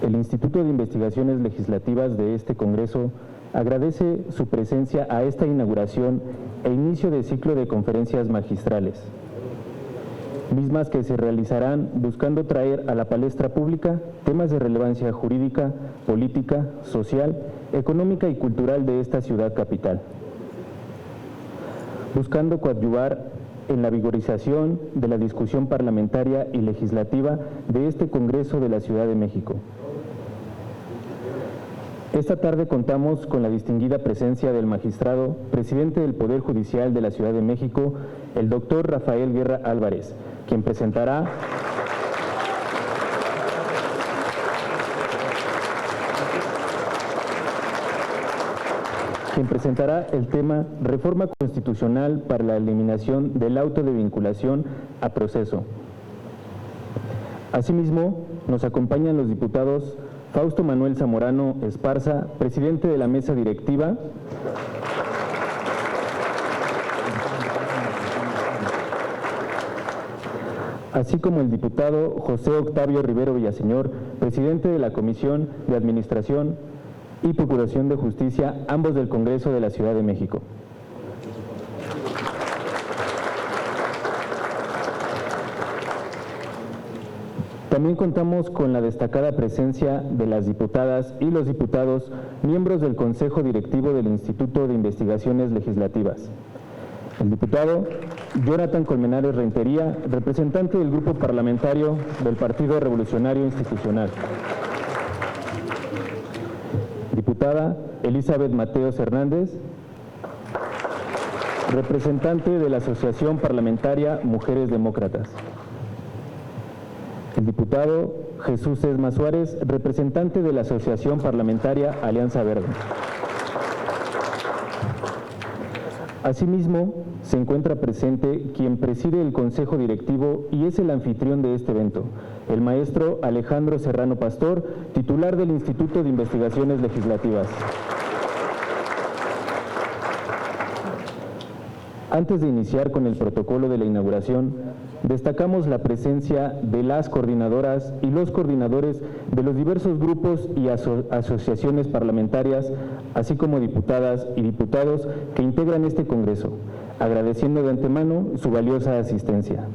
el Instituto de Investigaciones Legislativas de este Congreso agradece su presencia a esta inauguración e inicio de ciclo de conferencias magistrales, mismas que se realizarán buscando traer a la palestra pública temas de relevancia jurídica, política, social, económica y cultural de esta ciudad capital, buscando coadyuvar en la vigorización de la discusión parlamentaria y legislativa de este Congreso de la Ciudad de México. Esta tarde contamos con la distinguida presencia del magistrado, presidente del Poder Judicial de la Ciudad de México, el doctor Rafael Guerra Álvarez, quien presentará el tema Reforma Constitucional para la eliminación del auto de vinculación a proceso. Asimismo, nos acompañan los diputados Fausto Manuel Zamorano Esparza, presidente de la mesa directiva, así como el diputado José Octavio Rivero Villaseñor, presidente de la Comisión de Administración y Procuración de Justicia, ambos del Congreso de la Ciudad de México. También contamos con la destacada presencia de las diputadas y los diputados, miembros del Consejo Directivo del Instituto de Investigaciones Legislativas. El diputado Jonathan Colmenares Rentería, representante del Grupo Parlamentario del Partido Revolucionario Institucional. Diputada Elizabeth Mateos Hernández, representante de la Asociación Parlamentaria Mujeres Demócratas. El diputado Jesús Esma Suárez, representante de la Asociación Parlamentaria Alianza Verde. Asimismo, se encuentra presente quien preside el Consejo Directivo y es el anfitrión de este evento, el maestro Alejandro Serrano Pastor, titular del Instituto de Investigaciones Legislativas. Antes de iniciar con el protocolo de la inauguración, destacamos la presencia de las coordinadoras y los coordinadores de los diversos grupos y asociaciones parlamentarias, así como diputadas y diputados que integran este Congreso, agradeciendo de antemano su valiosa asistencia.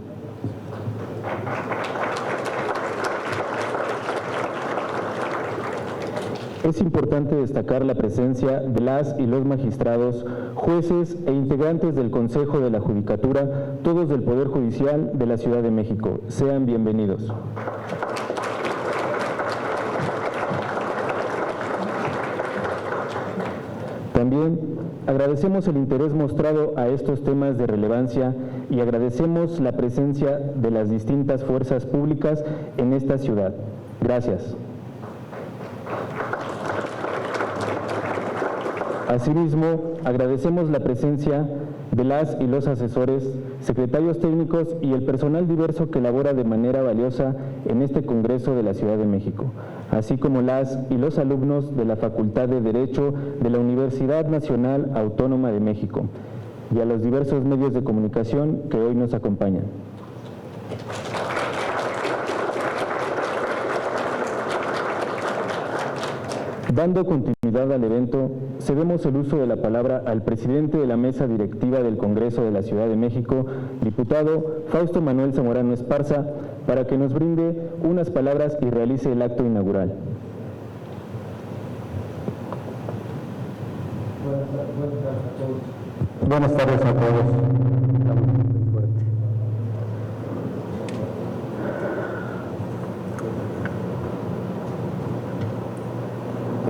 Es importante destacar la presencia de las y los magistrados, jueces e integrantes del Consejo de la Judicatura, todos del Poder Judicial de la Ciudad de México. Sean bienvenidos. También agradecemos el interés mostrado a estos temas de relevancia y agradecemos la presencia de las distintas fuerzas públicas en esta ciudad. Gracias. Asimismo, agradecemos la presencia de las y los asesores, secretarios técnicos y el personal diverso que labora de manera valiosa en este Congreso de la Ciudad de México, así como las y los alumnos de la Facultad de Derecho de la Universidad Nacional Autónoma de México y a los diversos medios de comunicación que hoy nos acompañan. Dando continuidad al evento, cedemos el uso de la palabra al presidente de la mesa directiva del Congreso de la Ciudad de México, diputado Fausto Manuel Zamorano Esparza, para que nos brinde unas palabras y realice el acto inaugural. Buenas tardes a todos.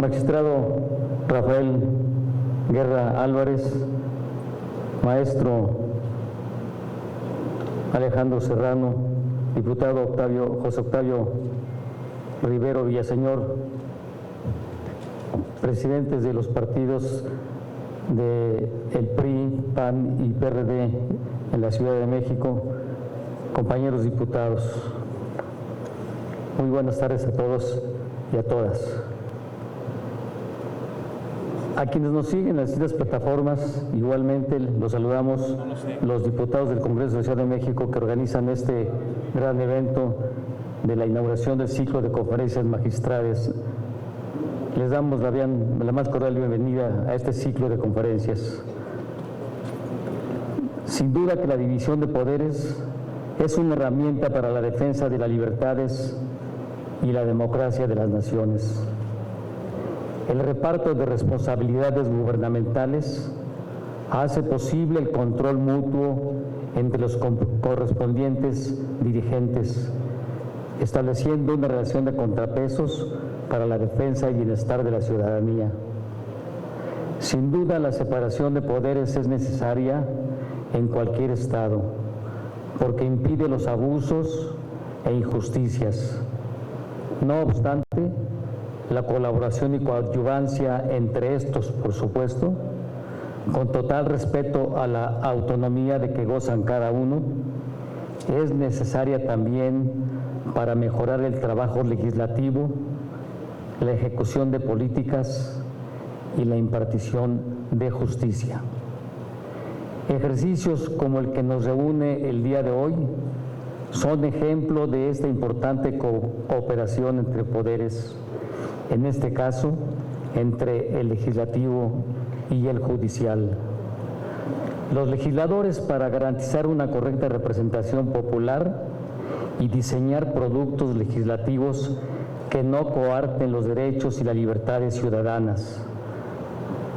Magistrado Rafael Guerra Álvarez, maestro Alejandro Serrano, diputado José Octavio Rivero Villaseñor, presidentes de los partidos del PRI, PAN y PRD en la Ciudad de México, compañeros diputados, muy buenas tardes a todos y a todas. A quienes nos siguen en las distintas plataformas, igualmente los saludamos, los diputados del Congreso de la Ciudad de México que organizan este gran evento de la inauguración del ciclo de conferencias magistrales. Les damos la más cordial bienvenida a este ciclo de conferencias. Sin duda que la división de poderes es una herramienta para la defensa de las libertades y la democracia de las naciones. El reparto de responsabilidades gubernamentales hace posible el control mutuo entre los correspondientes dirigentes, estableciendo una relación de contrapesos para la defensa y bienestar de la ciudadanía. Sin duda, la separación de poderes es necesaria en cualquier Estado, porque impide los abusos e injusticias. No obstante, la colaboración y coadyuvancia entre estos, por supuesto, con total respeto a la autonomía de que gozan cada uno, es necesaria también para mejorar el trabajo legislativo, la ejecución de políticas y la impartición de justicia. Ejercicios como el que nos reúne el día de hoy son ejemplo de esta importante cooperación entre poderes, en este caso, entre el legislativo y el judicial. Los legisladores, para garantizar una correcta representación popular y diseñar productos legislativos que no coarten los derechos y las libertades ciudadanas.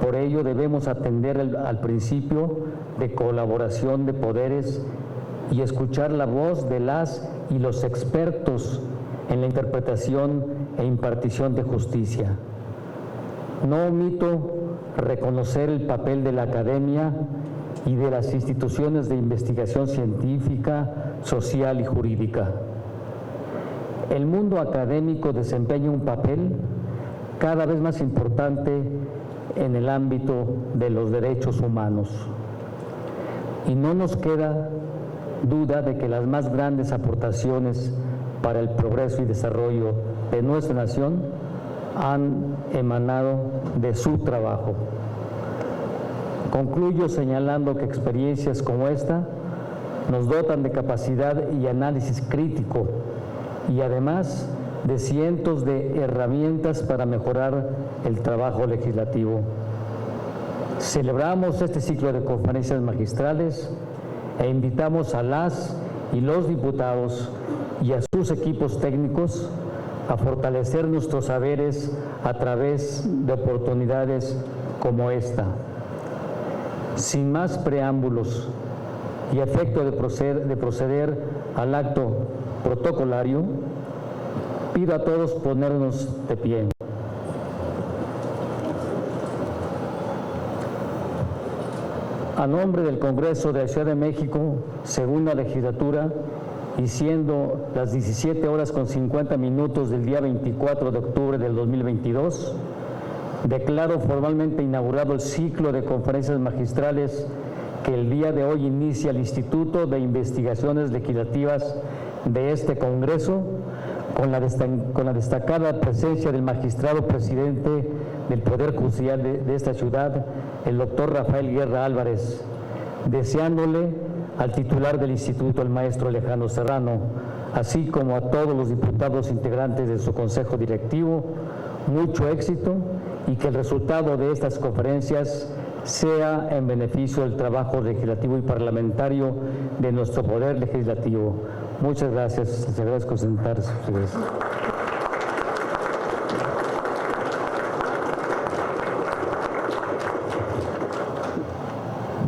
Por ello debemos atender al principio de colaboración de poderes y escuchar la voz de las y los expertos en la interpretación e impartición de justicia. No omito reconocer el papel de la academia y de las instituciones de investigación científica, social y jurídica. El mundo académico desempeña un papel cada vez más importante en el ámbito de los derechos humanos. Y no nos queda duda de que las más grandes aportaciones para el progreso y desarrollo de nuestra nación han emanado de su trabajo. Concluyo señalando que experiencias como esta nos dotan de capacidad y análisis crítico y además de cientos de herramientas para mejorar el trabajo legislativo. Celebramos este ciclo de conferencias magistrales e invitamos a las y los diputados y a sus equipos técnicos a fortalecer nuestros saberes a través de oportunidades como esta. Sin más preámbulos y a efecto de proceder al acto protocolario, pido a todos ponernos de pie. A nombre del Congreso de la Ciudad de México, segunda legislatura, y siendo las 17:50 del día 24 de octubre del 2022, declaro formalmente inaugurado el ciclo de conferencias magistrales que el día de hoy inicia el Instituto de Investigaciones Legislativas de este Congreso, con la destacada presencia del magistrado presidente del Poder Judicial de esta ciudad, el doctor Rafael Guerra Álvarez, deseándole al titular del instituto, el maestro Alejandro Serrano, así como a todos los diputados integrantes de su consejo directivo, mucho éxito y que el resultado de estas conferencias sea en beneficio del trabajo legislativo y parlamentario de nuestro poder legislativo. Muchas gracias. Les agradezco sentarse.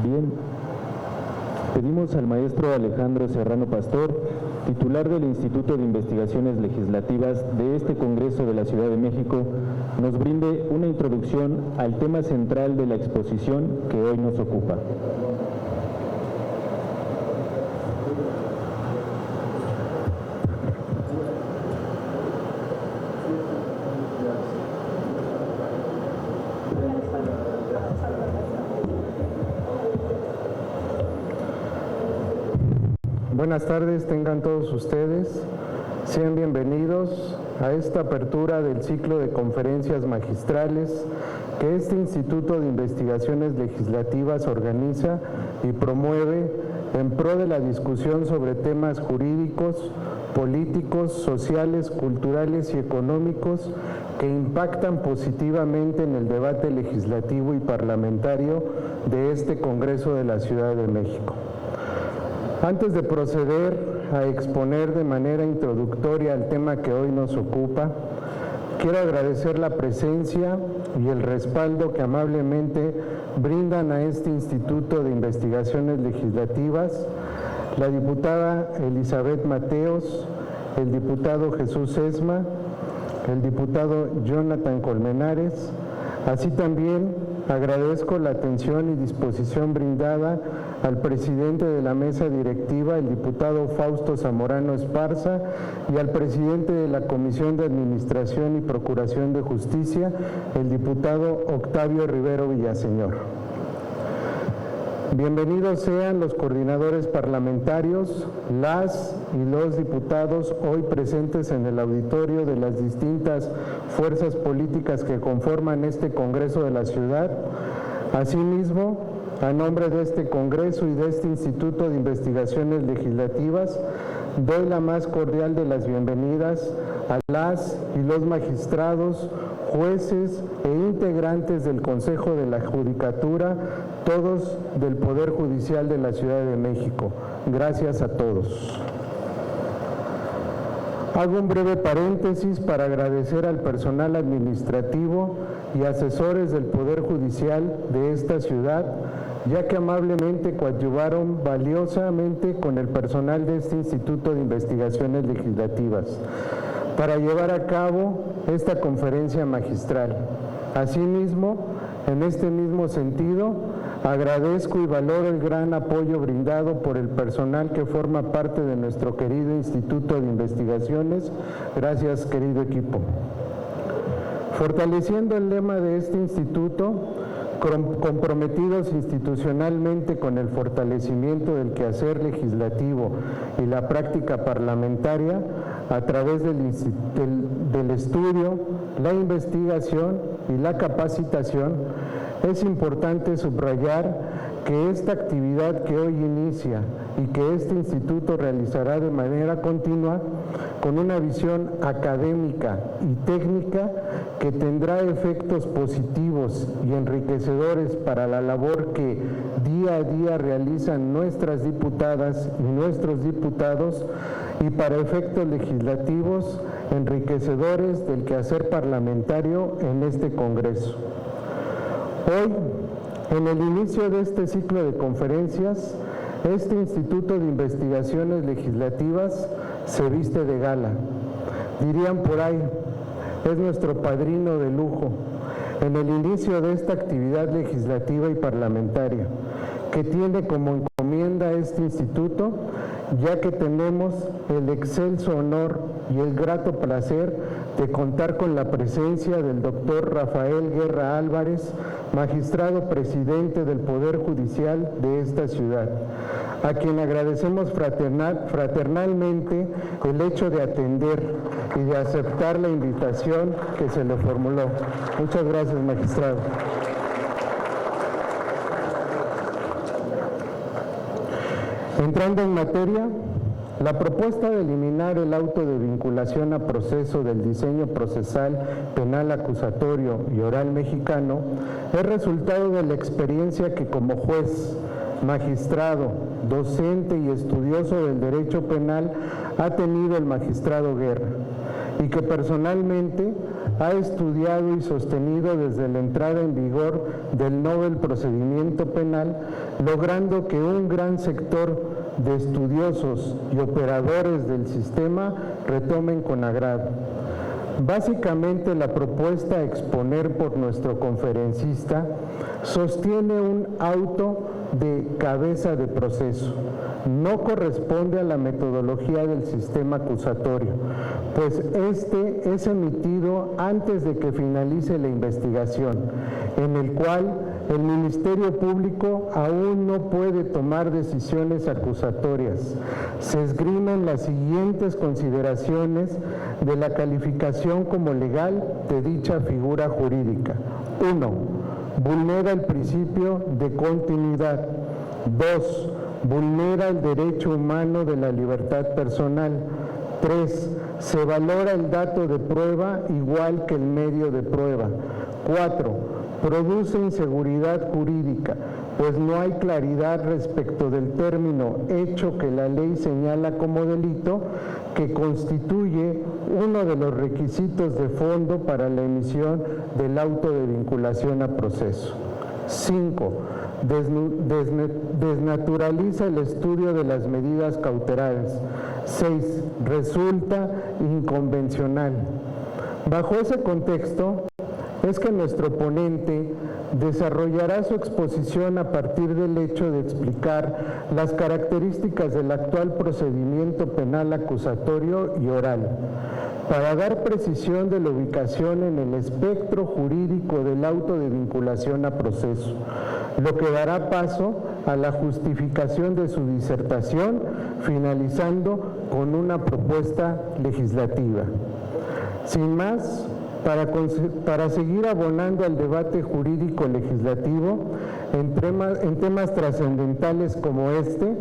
Bien, pedimos al maestro Alejandro Serrano Pastor, titular del Instituto de Investigaciones Legislativas de este Congreso de la Ciudad de México, nos brinde una introducción al tema central de la exposición que hoy nos ocupa. Buenas tardes, tengan todos ustedes. Sean bienvenidos a esta apertura del ciclo de conferencias magistrales que este Instituto de Investigaciones Legislativas organiza y promueve en pro de la discusión sobre temas jurídicos, políticos, sociales, culturales y económicos que impactan positivamente en el debate legislativo y parlamentario de este Congreso de la Ciudad de México. Antes de proceder a exponer de manera introductoria el tema que hoy nos ocupa, quiero agradecer la presencia y el respaldo que amablemente brindan a este Instituto de Investigaciones Legislativas la diputada Elizabeth Mateos, el diputado Jesús Esma, el diputado Jonathan Colmenares. Así también agradezco la atención y disposición brindada al presidente de la mesa directiva, el diputado Fausto Zamorano Esparza, y al presidente de la Comisión de Administración y Procuración de Justicia, el diputado Octavio Rivero Villaseñor. Bienvenidos sean los coordinadores parlamentarios, las y los diputados hoy presentes en el auditorio de las distintas fuerzas políticas que conforman este Congreso de la Ciudad. Asimismo, a nombre de este Congreso y de este Instituto de Investigaciones Legislativas, doy la más cordial de las bienvenidas a las y los magistrados, jueces e integrantes del Consejo de la Judicatura, todos del Poder Judicial de la Ciudad de México. Gracias a todos. Hago un breve paréntesis para agradecer al personal administrativo y asesores del Poder Judicial de esta ciudad, ya que amablemente coadyuvaron valiosamente con el personal de este Instituto de Investigaciones Legislativas para llevar a cabo esta conferencia magistral. Asimismo, en este mismo sentido, agradezco y valoro el gran apoyo brindado por el personal que forma parte de nuestro querido Instituto de Investigaciones. Gracias, querido equipo. Fortaleciendo el lema de este instituto, comprometidos institucionalmente con el fortalecimiento del quehacer legislativo y la práctica parlamentaria a través del estudio, la investigación y la capacitación, es importante subrayar que esta actividad que hoy inicia y que este instituto realizará de manera continua con una visión académica y técnica que tendrá efectos positivos y enriquecedores para la labor que día a día realizan nuestras diputadas y nuestros diputados, y para efectos legislativos enriquecedores del quehacer parlamentario en este Congreso. Hoy, en el inicio de este ciclo de conferencias, este Instituto de Investigaciones Legislativas se viste de gala. Dirían por ahí, es nuestro padrino de lujo en el inicio de esta actividad legislativa y parlamentaria, que tiene como encomienda este instituto, ya que tenemos el excelso honor y el grato placer de contar con la presencia del doctor Rafael Guerra Álvarez, magistrado presidente del Poder Judicial de esta ciudad, a quien agradecemos fraternalmente el hecho de atender y de aceptar la invitación que se le formuló. Muchas gracias, magistrado. Entrando en materia, la propuesta de eliminar el auto de vinculación a proceso del diseño procesal penal acusatorio y oral mexicano es resultado de la experiencia que como juez, magistrado, docente y estudioso del derecho penal ha tenido el magistrado Guerra, y que personalmente ha estudiado y sostenido desde la entrada en vigor del nuevo procedimiento penal, logrando que un gran sector de estudiosos y operadores del sistema retomen con agrado. Básicamente, la propuesta a exponer por nuestro conferencista sostiene un auto de cabeza de proceso. No corresponde a la metodología del sistema acusatorio, pues este es emitido antes de que finalice la investigación, en el cual el Ministerio Público aún no puede tomar decisiones acusatorias. Se esgrimen las siguientes consideraciones de la calificación como legal de dicha figura jurídica. 1. Vulnera el principio de continuidad. 2. Vulnera el derecho humano de la libertad personal. 3. Se valora el dato de prueba igual que el medio de prueba. 4. Produce inseguridad jurídica, pues no hay claridad respecto del término hecho que la ley señala como delito, que constituye uno de los requisitos de fondo para la emisión del auto de vinculación a proceso. 5. Desnaturaliza el estudio de las medidas cautelares. 6. Resulta inconvencional. Bajo ese contexto, es que nuestro ponente desarrollará su exposición a partir del hecho de explicar las características del actual procedimiento penal acusatorio y oral, para dar precisión de la ubicación en el espectro jurídico del auto de vinculación a proceso, lo que dará paso a la justificación de su disertación, finalizando con una propuesta legislativa. Sin más, para seguir abonando al debate jurídico legislativo en temas trascendentales como este,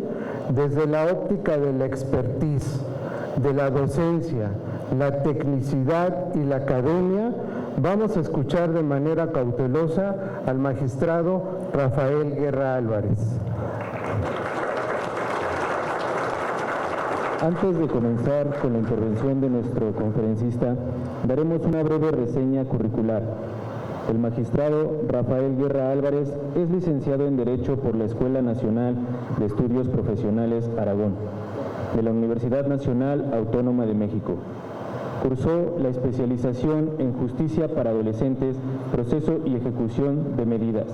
desde la óptica de la expertise, de la docencia, la tecnicidad y la academia, vamos a escuchar de manera cautelosa al magistrado Rafael Guerra Álvarez. Antes de comenzar con la intervención de nuestro conferencista, daremos una breve reseña curricular. El magistrado Rafael Guerra Álvarez es licenciado en Derecho por la Escuela Nacional de Estudios Profesionales Aragón, de la Universidad Nacional Autónoma de México. Cursó la especialización en Justicia para Adolescentes, Proceso y Ejecución de Medidas,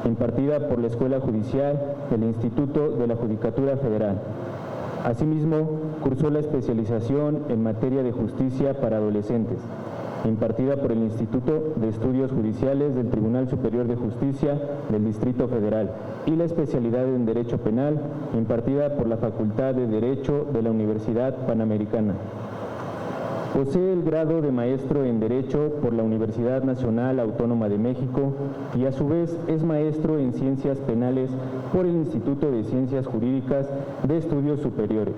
impartida por la Escuela Judicial del Instituto de la Judicatura Federal. Asimismo, cursó la especialización en materia de justicia para adolescentes, impartida por el Instituto de Estudios Judiciales del Tribunal Superior de Justicia del Distrito Federal, y la especialidad en Derecho Penal, impartida por la Facultad de Derecho de la Universidad Panamericana. Posee el grado de maestro en Derecho por la Universidad Nacional Autónoma de México y a su vez es maestro en Ciencias Penales por el Instituto de Ciencias Jurídicas de Estudios Superiores.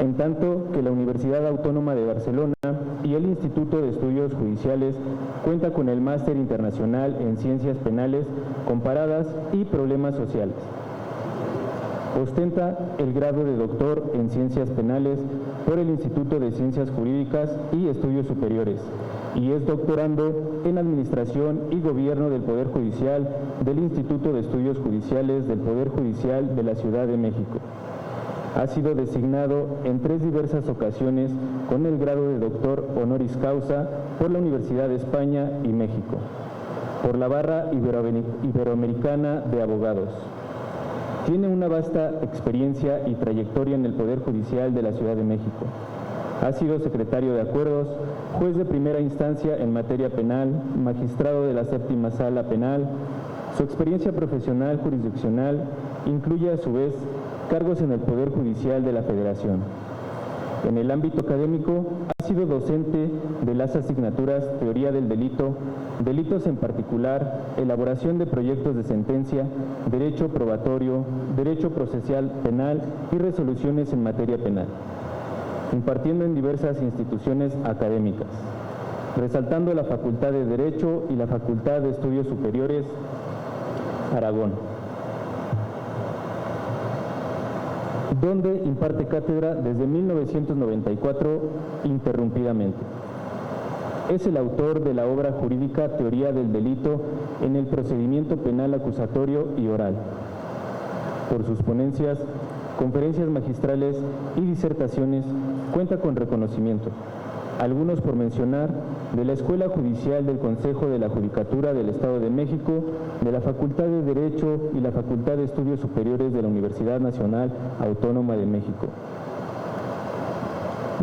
En tanto que la Universidad Autónoma de Barcelona y el Instituto de Estudios Judiciales cuenta con el Máster Internacional en Ciencias Penales Comparadas y Problemas Sociales. Ostenta el grado de doctor en Ciencias Penales por el Instituto de Ciencias Jurídicas y Estudios Superiores y es doctorando en Administración y Gobierno del Poder Judicial del Instituto de Estudios Judiciales del Poder Judicial de la Ciudad de México. Ha sido designado en 3 diversas ocasiones con el grado de doctor honoris causa por la Universidad de España y México, por la Barra Iberoamericana de Abogados. Tiene una vasta experiencia y trayectoria en el Poder Judicial de la Ciudad de México. Ha sido secretario de acuerdos, juez de primera instancia en materia penal, magistrado de la 7ª Sala Penal. Su experiencia profesional jurisdiccional incluye a su vez cargos en el Poder Judicial de la Federación. En el ámbito académico, ha sido docente de las asignaturas Teoría del Delito, Delitos en particular, Elaboración de proyectos de sentencia, Derecho probatorio, Derecho procesal penal y resoluciones en materia penal, impartiendo en diversas instituciones académicas, resaltando la Facultad de Derecho y la Facultad de Estudios Superiores Aragón, donde imparte cátedra desde 1994 interrumpidamente. Es el autor de la obra jurídica Teoría del Delito en el procedimiento penal acusatorio y oral. Por sus ponencias, conferencias magistrales y disertaciones cuenta con reconocimiento, algunos por mencionar, de la Escuela Judicial del Consejo de la Judicatura del Estado de México, de la Facultad de Derecho y la Facultad de Estudios Superiores de la Universidad Nacional Autónoma de México.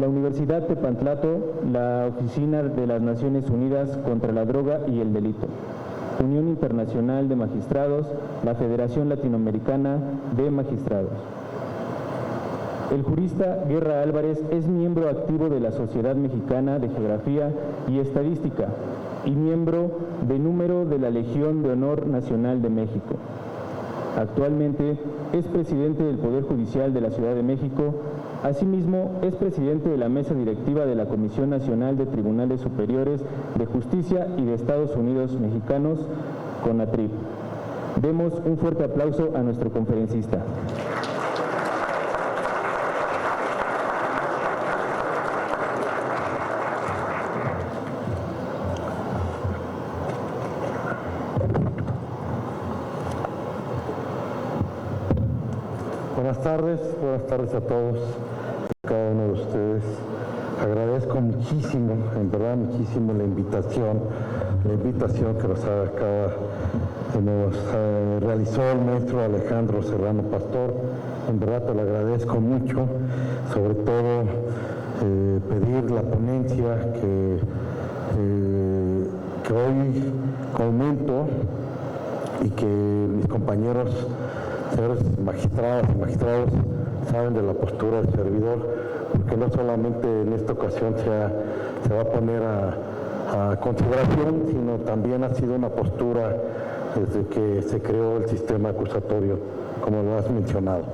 La Universidad Tepantlato, la Oficina de las Naciones Unidas contra la Droga y el Delito, Unión Internacional de Magistrados, la Federación Latinoamericana de Magistrados. El jurista Guerra Álvarez es miembro activo de la Sociedad Mexicana de Geografía y Estadística y miembro de número de la Legión de Honor Nacional de México. Actualmente es presidente del Poder Judicial de la Ciudad de México Asimismo, es presidente de la mesa directiva de la Comisión Nacional de Tribunales Superiores de Justicia y de Estados Unidos Mexicanos, CONATRIP. Demos un fuerte aplauso a nuestro conferencista. Buenas tardes a todos, a cada uno de ustedes. Agradezco muchísimo, en verdad muchísimo la invitación que nos realizó el maestro Alejandro Serrano Pastor. En verdad te lo agradezco mucho, sobre todo pedir la ponencia que hoy comento y que mis compañeros, señores magistradas y magistrados, saben de la postura del servidor, porque no solamente en esta ocasión se va a poner a consideración, sino también ha sido una postura desde que se creó el sistema acusatorio, como lo has mencionado.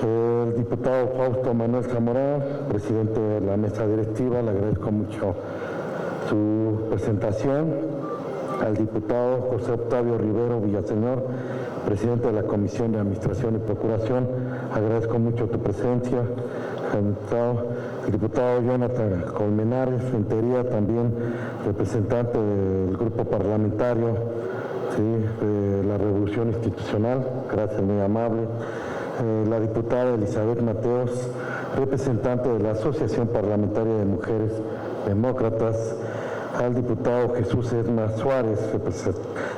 El diputado Fausto Manuel Zamora, presidente de la mesa directiva, le agradezco mucho su presentación. Al diputado José Octavio Rivero Villaseñor, presidente de la Comisión de Administración y Procuración, agradezco mucho tu presencia. El diputado Jonathan Colmenares Rentería, también representante del grupo parlamentario de la Revolución Institucional, gracias, muy amable. La diputada Elizabeth Mateos, representante de la Asociación Parlamentaria de Mujeres Demócratas. Al diputado Jesús Esma Suárez,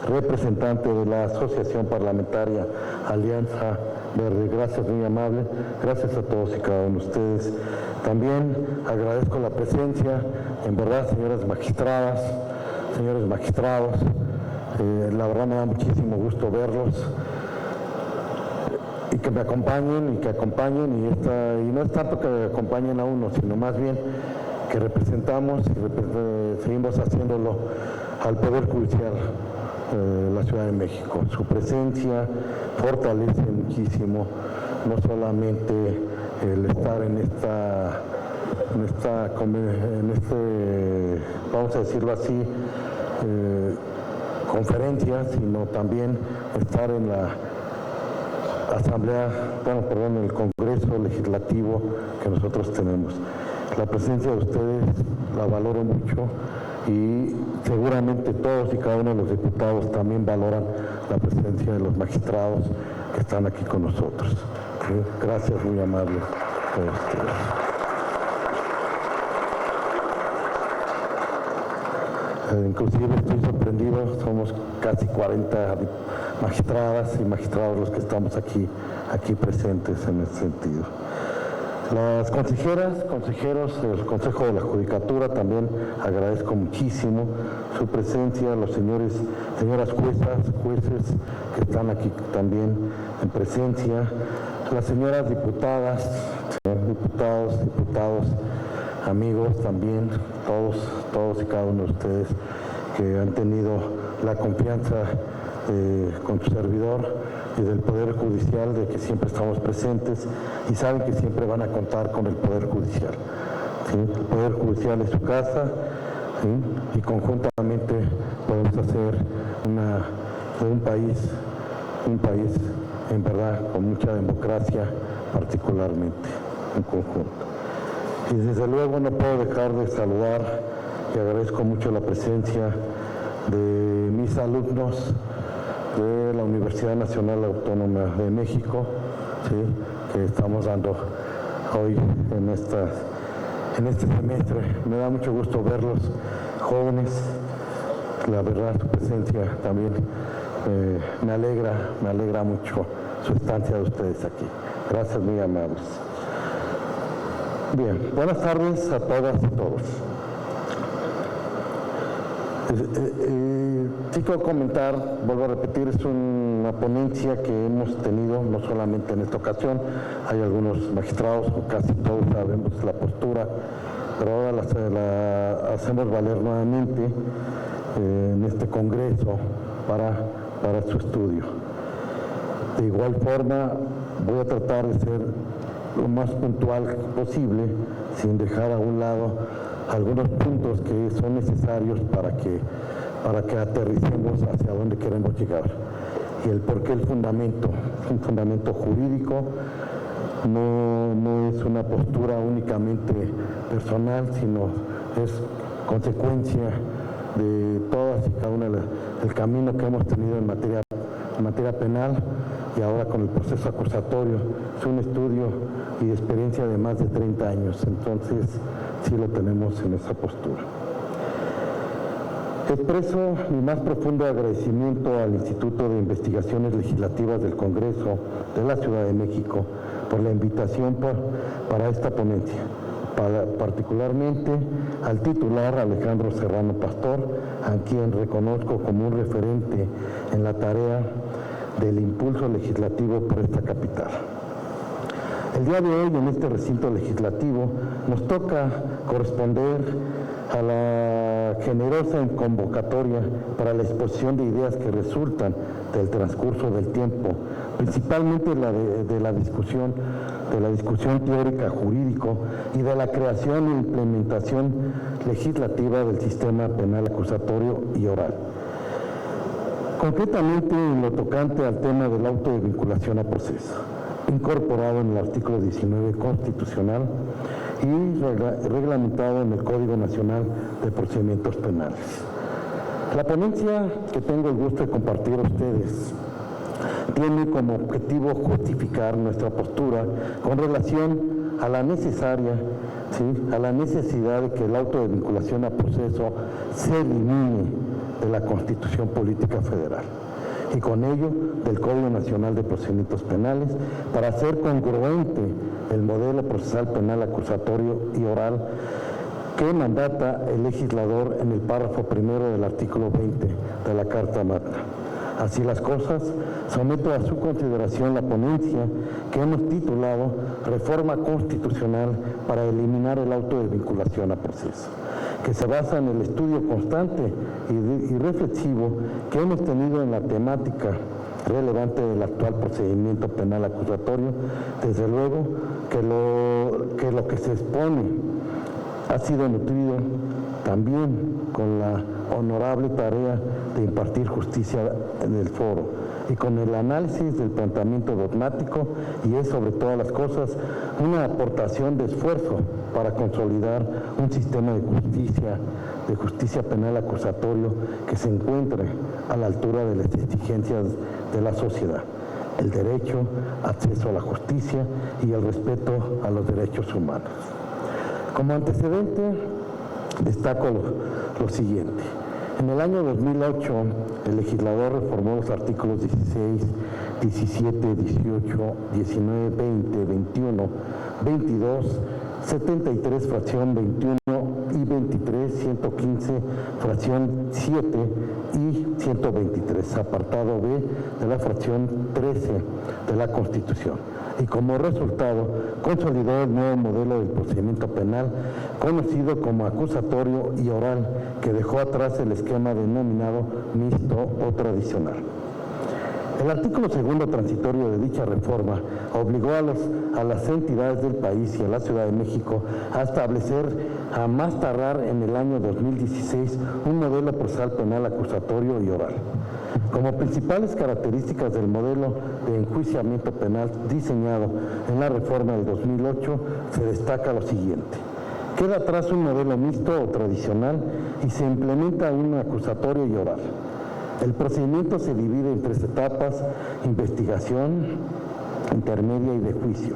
representante de la Asociación Parlamentaria Alianza Verde. Gracias, muy amable. Gracias a todos y cada uno de ustedes. También agradezco la presencia, en verdad, señoras magistradas, señores magistrados. La verdad me da muchísimo gusto verlos y que me acompañen y no es tanto que me acompañen a uno, sino más bien que representamos y seguimos haciéndolo al Poder Judicial de la Ciudad de México. Su presencia fortalece muchísimo, no solamente el estar en este, vamos a decirlo así, conferencia, sino también estar en la en el Congreso Legislativo que nosotros tenemos. La presencia de ustedes la valoro mucho y seguramente todos y cada uno de los diputados también valoran la presencia de los magistrados que están aquí con nosotros. ¿Sí? Gracias, muy amable a todos ustedes. Inclusive estoy sorprendido, somos casi 40 magistradas y magistrados los que estamos aquí presentes en este sentido. Las consejeras, consejeros del Consejo de la Judicatura, también agradezco muchísimo su presencia, los señoras jueces que están aquí también en presencia, las señoras diputadas, diputados, amigos también, todos y cada uno de ustedes que han tenido la confianza con su servidor y del Poder Judicial, de que siempre estamos presentes y saben que siempre van a contar con el Poder Judicial. ¿Sí? El Poder Judicial es su casa, ¿sí? Y conjuntamente podemos hacer un país en verdad con mucha democracia, particularmente en conjunto. Y desde luego no puedo dejar de saludar y agradezco mucho la presencia de mis alumnos de la Universidad Nacional Autónoma de México, ¿sí? Que estamos dando hoy en este semestre. Me da mucho gusto verlos jóvenes, la verdad su presencia también me alegra mucho su estancia de ustedes aquí. Gracias, muy amables. Bien, buenas tardes a todas y todos. Sí quiero comentar, vuelvo a repetir, es una ponencia que hemos tenido no solamente en esta ocasión, hay algunos magistrados, o casi todos sabemos la postura, pero ahora la hacemos valer nuevamente en este congreso para su estudio. De igual forma, voy a tratar de ser lo más puntual posible, sin dejar a un lado algunos puntos que son necesarios para que aterricemos hacia dónde queremos llegar. Y el por qué el fundamento, es un fundamento jurídico, no es una postura únicamente personal, sino es consecuencia de todas y cada una del camino que hemos tenido en materia penal y ahora con el proceso acusatorio. Es un estudio y experiencia de más de 30 años, entonces sí lo tenemos en esa postura. Expreso mi más profundo agradecimiento al Instituto de Investigaciones Legislativas del Congreso de la Ciudad de México por la invitación para esta ponencia, particularmente al titular Alejandro Serrano Pastor, a quien reconozco como un referente en la tarea del impulso legislativo por esta capital. El día de hoy, en este recinto legislativo, nos toca corresponder a la generosa convocatoria para la exposición de ideas que resultan del transcurso del tiempo, principalmente de la discusión teórica jurídico y de la creación e implementación legislativa del sistema penal acusatorio y oral. Concretamente en lo tocante al tema del auto de vinculación a proceso, incorporado en el artículo 19 constitucional y reglamentado en el Código Nacional de Procedimientos Penales. La ponencia que tengo el gusto de compartir a ustedes tiene como objetivo justificar nuestra postura con relación a la necesidad de que el auto de vinculación a proceso se elimine de la Constitución Política Federal y con ello del Código Nacional de Procedimientos Penales para hacer congruente el modelo procesal penal acusatorio y oral que mandata el legislador en el párrafo primero del artículo 20 de la Carta Magna. Así las cosas, someto a su consideración la ponencia que hemos titulado Reforma Constitucional para eliminar el auto de vinculación a proceso, que se basa en el estudio constante y reflexivo que hemos tenido en la temática relevante del actual procedimiento penal acusatorio. Desde luego que lo que se expone ha sido nutrido también con la honorable tarea de impartir justicia en el foro y con el análisis del planteamiento dogmático, y es sobre todas las cosas una aportación de esfuerzo para consolidar un sistema de justicia penal acusatorio que se encuentre a la altura de las exigencias de la sociedad, el derecho, acceso a la justicia y el respeto a los derechos humanos. Como antecedente, destaco lo siguiente. En el año 2008, el legislador reformó los artículos 16, 17, 18, 19, 20, 21, 22, 73, fracción 21 y 23, 115, fracción 7 y 123, apartado B de la fracción 13 de la Constitución. Y como resultado, consolidó el nuevo modelo del procedimiento penal, conocido como acusatorio y oral, que dejó atrás el esquema denominado mixto o tradicional. El artículo segundo transitorio de dicha reforma obligó a las entidades del país y a la Ciudad de México a establecer, a más tardar en el año 2016, un modelo procesal penal acusatorio y oral. Como principales características del modelo de enjuiciamiento penal diseñado en la reforma del 2008 se destaca lo siguiente. Queda atrás un modelo mixto o tradicional y se implementa un acusatorio y oral. El procedimiento se divide en 3 etapas: investigación, intermedia y de juicio,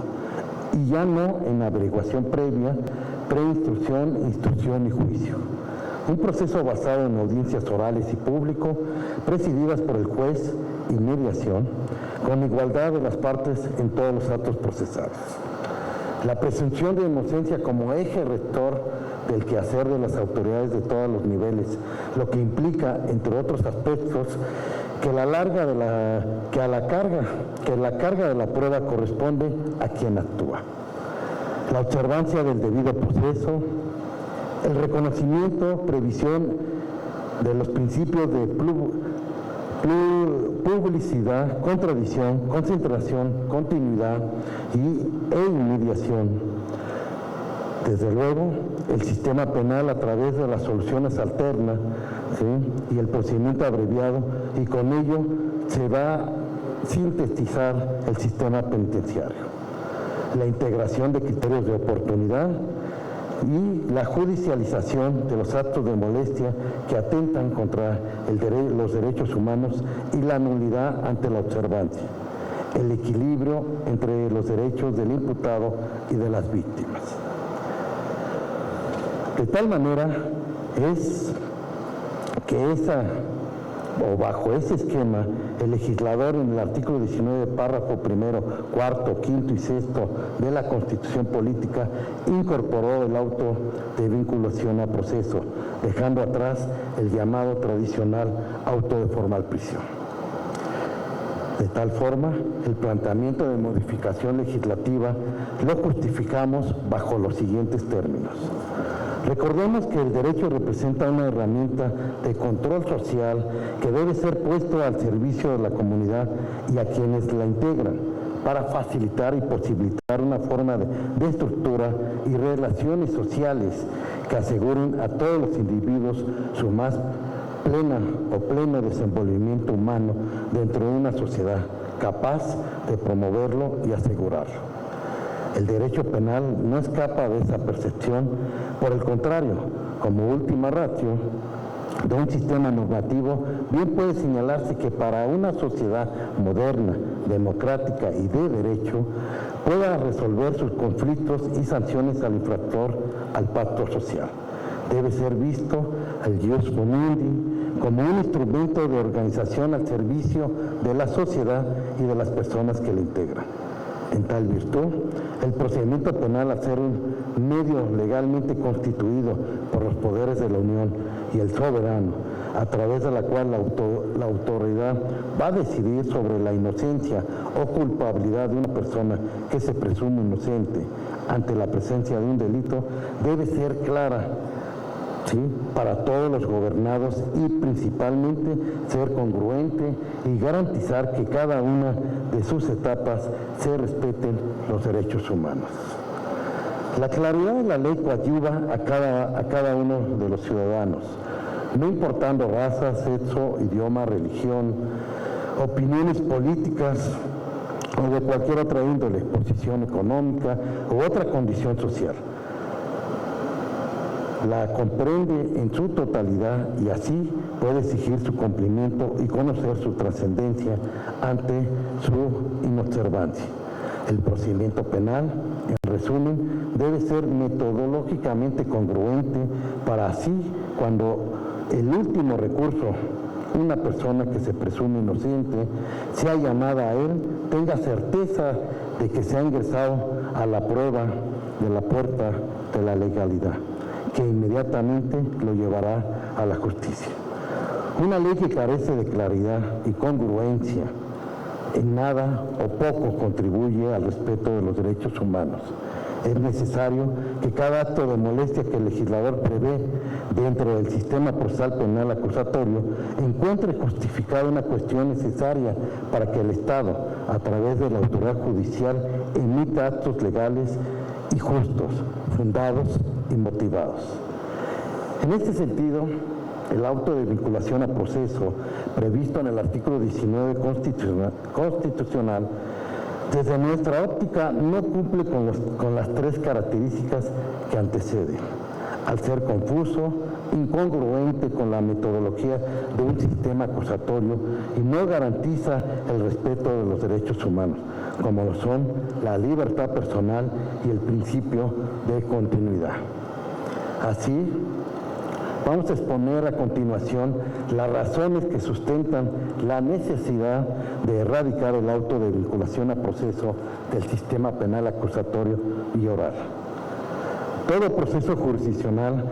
y ya no en averiguación previa, preinstrucción, instrucción y juicio. Un proceso basado en audiencias orales y público, presididas por el juez y mediación, con igualdad de las partes en todos los actos procesales. La presunción de inocencia como eje rector del quehacer de las autoridades de todos los niveles, lo que implica, entre otros aspectos, que la carga de la prueba corresponde a quien actúa. La observancia del debido proceso, el reconocimiento, previsión de los principios de publicidad, contradicción, concentración, continuidad e inmediación. Desde luego, el sistema penal a través de las soluciones alternas, ¿sí?, y el procedimiento abreviado, y con ello se va a sintetizar el sistema penitenciario. La integración de criterios de oportunidad y la judicialización de los actos de molestia que atentan contra los derechos humanos y la nulidad ante la observancia. El equilibrio entre los derechos del imputado y de las víctimas. De tal manera es que bajo ese esquema, el legislador en el artículo 19, párrafo primero, cuarto, quinto y sexto de la Constitución Política incorporó el auto de vinculación a proceso, dejando atrás el llamado tradicional auto de formal prisión. De tal forma, el planteamiento de modificación legislativa lo justificamos bajo los siguientes términos. Recordemos que el derecho representa una herramienta de control social que debe ser puesto al servicio de la comunidad y a quienes la integran, para facilitar y posibilitar una forma de estructura y relaciones sociales que aseguren a todos los individuos su más pleno desenvolvimiento humano dentro de una sociedad capaz de promoverlo y asegurarlo. El derecho penal no escapa de esa percepción, por el contrario, como última ratio de un sistema normativo, bien puede señalarse que para una sociedad moderna, democrática y de derecho, pueda resolver sus conflictos y sanciones al infractor al pacto social. Debe ser visto el ius mundi como un instrumento de organización al servicio de la sociedad y de las personas que la integran. En tal virtud, el procedimiento penal, al ser un medio legalmente constituido por los poderes de la Unión y el soberano, a través de la cual la autoridad va a decidir sobre la inocencia o culpabilidad de una persona que se presume inocente ante la presencia de un delito, debe ser clara, ¿sí?, para todos los gobernados y principalmente ser congruente y garantizar que cada una de sus etapas se respeten los derechos humanos. La claridad de la ley coadyuva a cada uno de los ciudadanos, no importando raza, sexo, idioma, religión, opiniones políticas o de cualquier otra índole, posición económica u otra condición social. La comprende en su totalidad y así puede exigir su cumplimiento y conocer su trascendencia ante su inobservancia. El procedimiento penal, en resumen, debe ser metodológicamente congruente para así, cuando el último recurso, una persona que se presume inocente, sea llamada a él, tenga certeza de que se ha ingresado a la prueba de la puerta de la legalidad, que inmediatamente lo llevará a la justicia. Una ley que carece de claridad y congruencia en nada o poco contribuye al respeto de los derechos humanos. Es necesario que cada acto de molestia que el legislador prevé dentro del sistema procesal penal acusatorio encuentre justificada una cuestión necesaria para que el Estado, a través de la autoridad judicial, emita actos legales y justos, fundados y motivados. En este sentido, el auto de vinculación a proceso previsto en el artículo 19 constitucional, desde nuestra óptica, no cumple con las tres características que anteceden, al ser confuso, incongruente con la metodología de un sistema acusatorio y no garantiza el respeto de los derechos humanos, como lo son la libertad personal y el principio de continuidad. Así, vamos a exponer a continuación las razones que sustentan la necesidad de erradicar el auto de vinculación a proceso del sistema penal acusatorio y oral. Todo proceso jurisdiccional,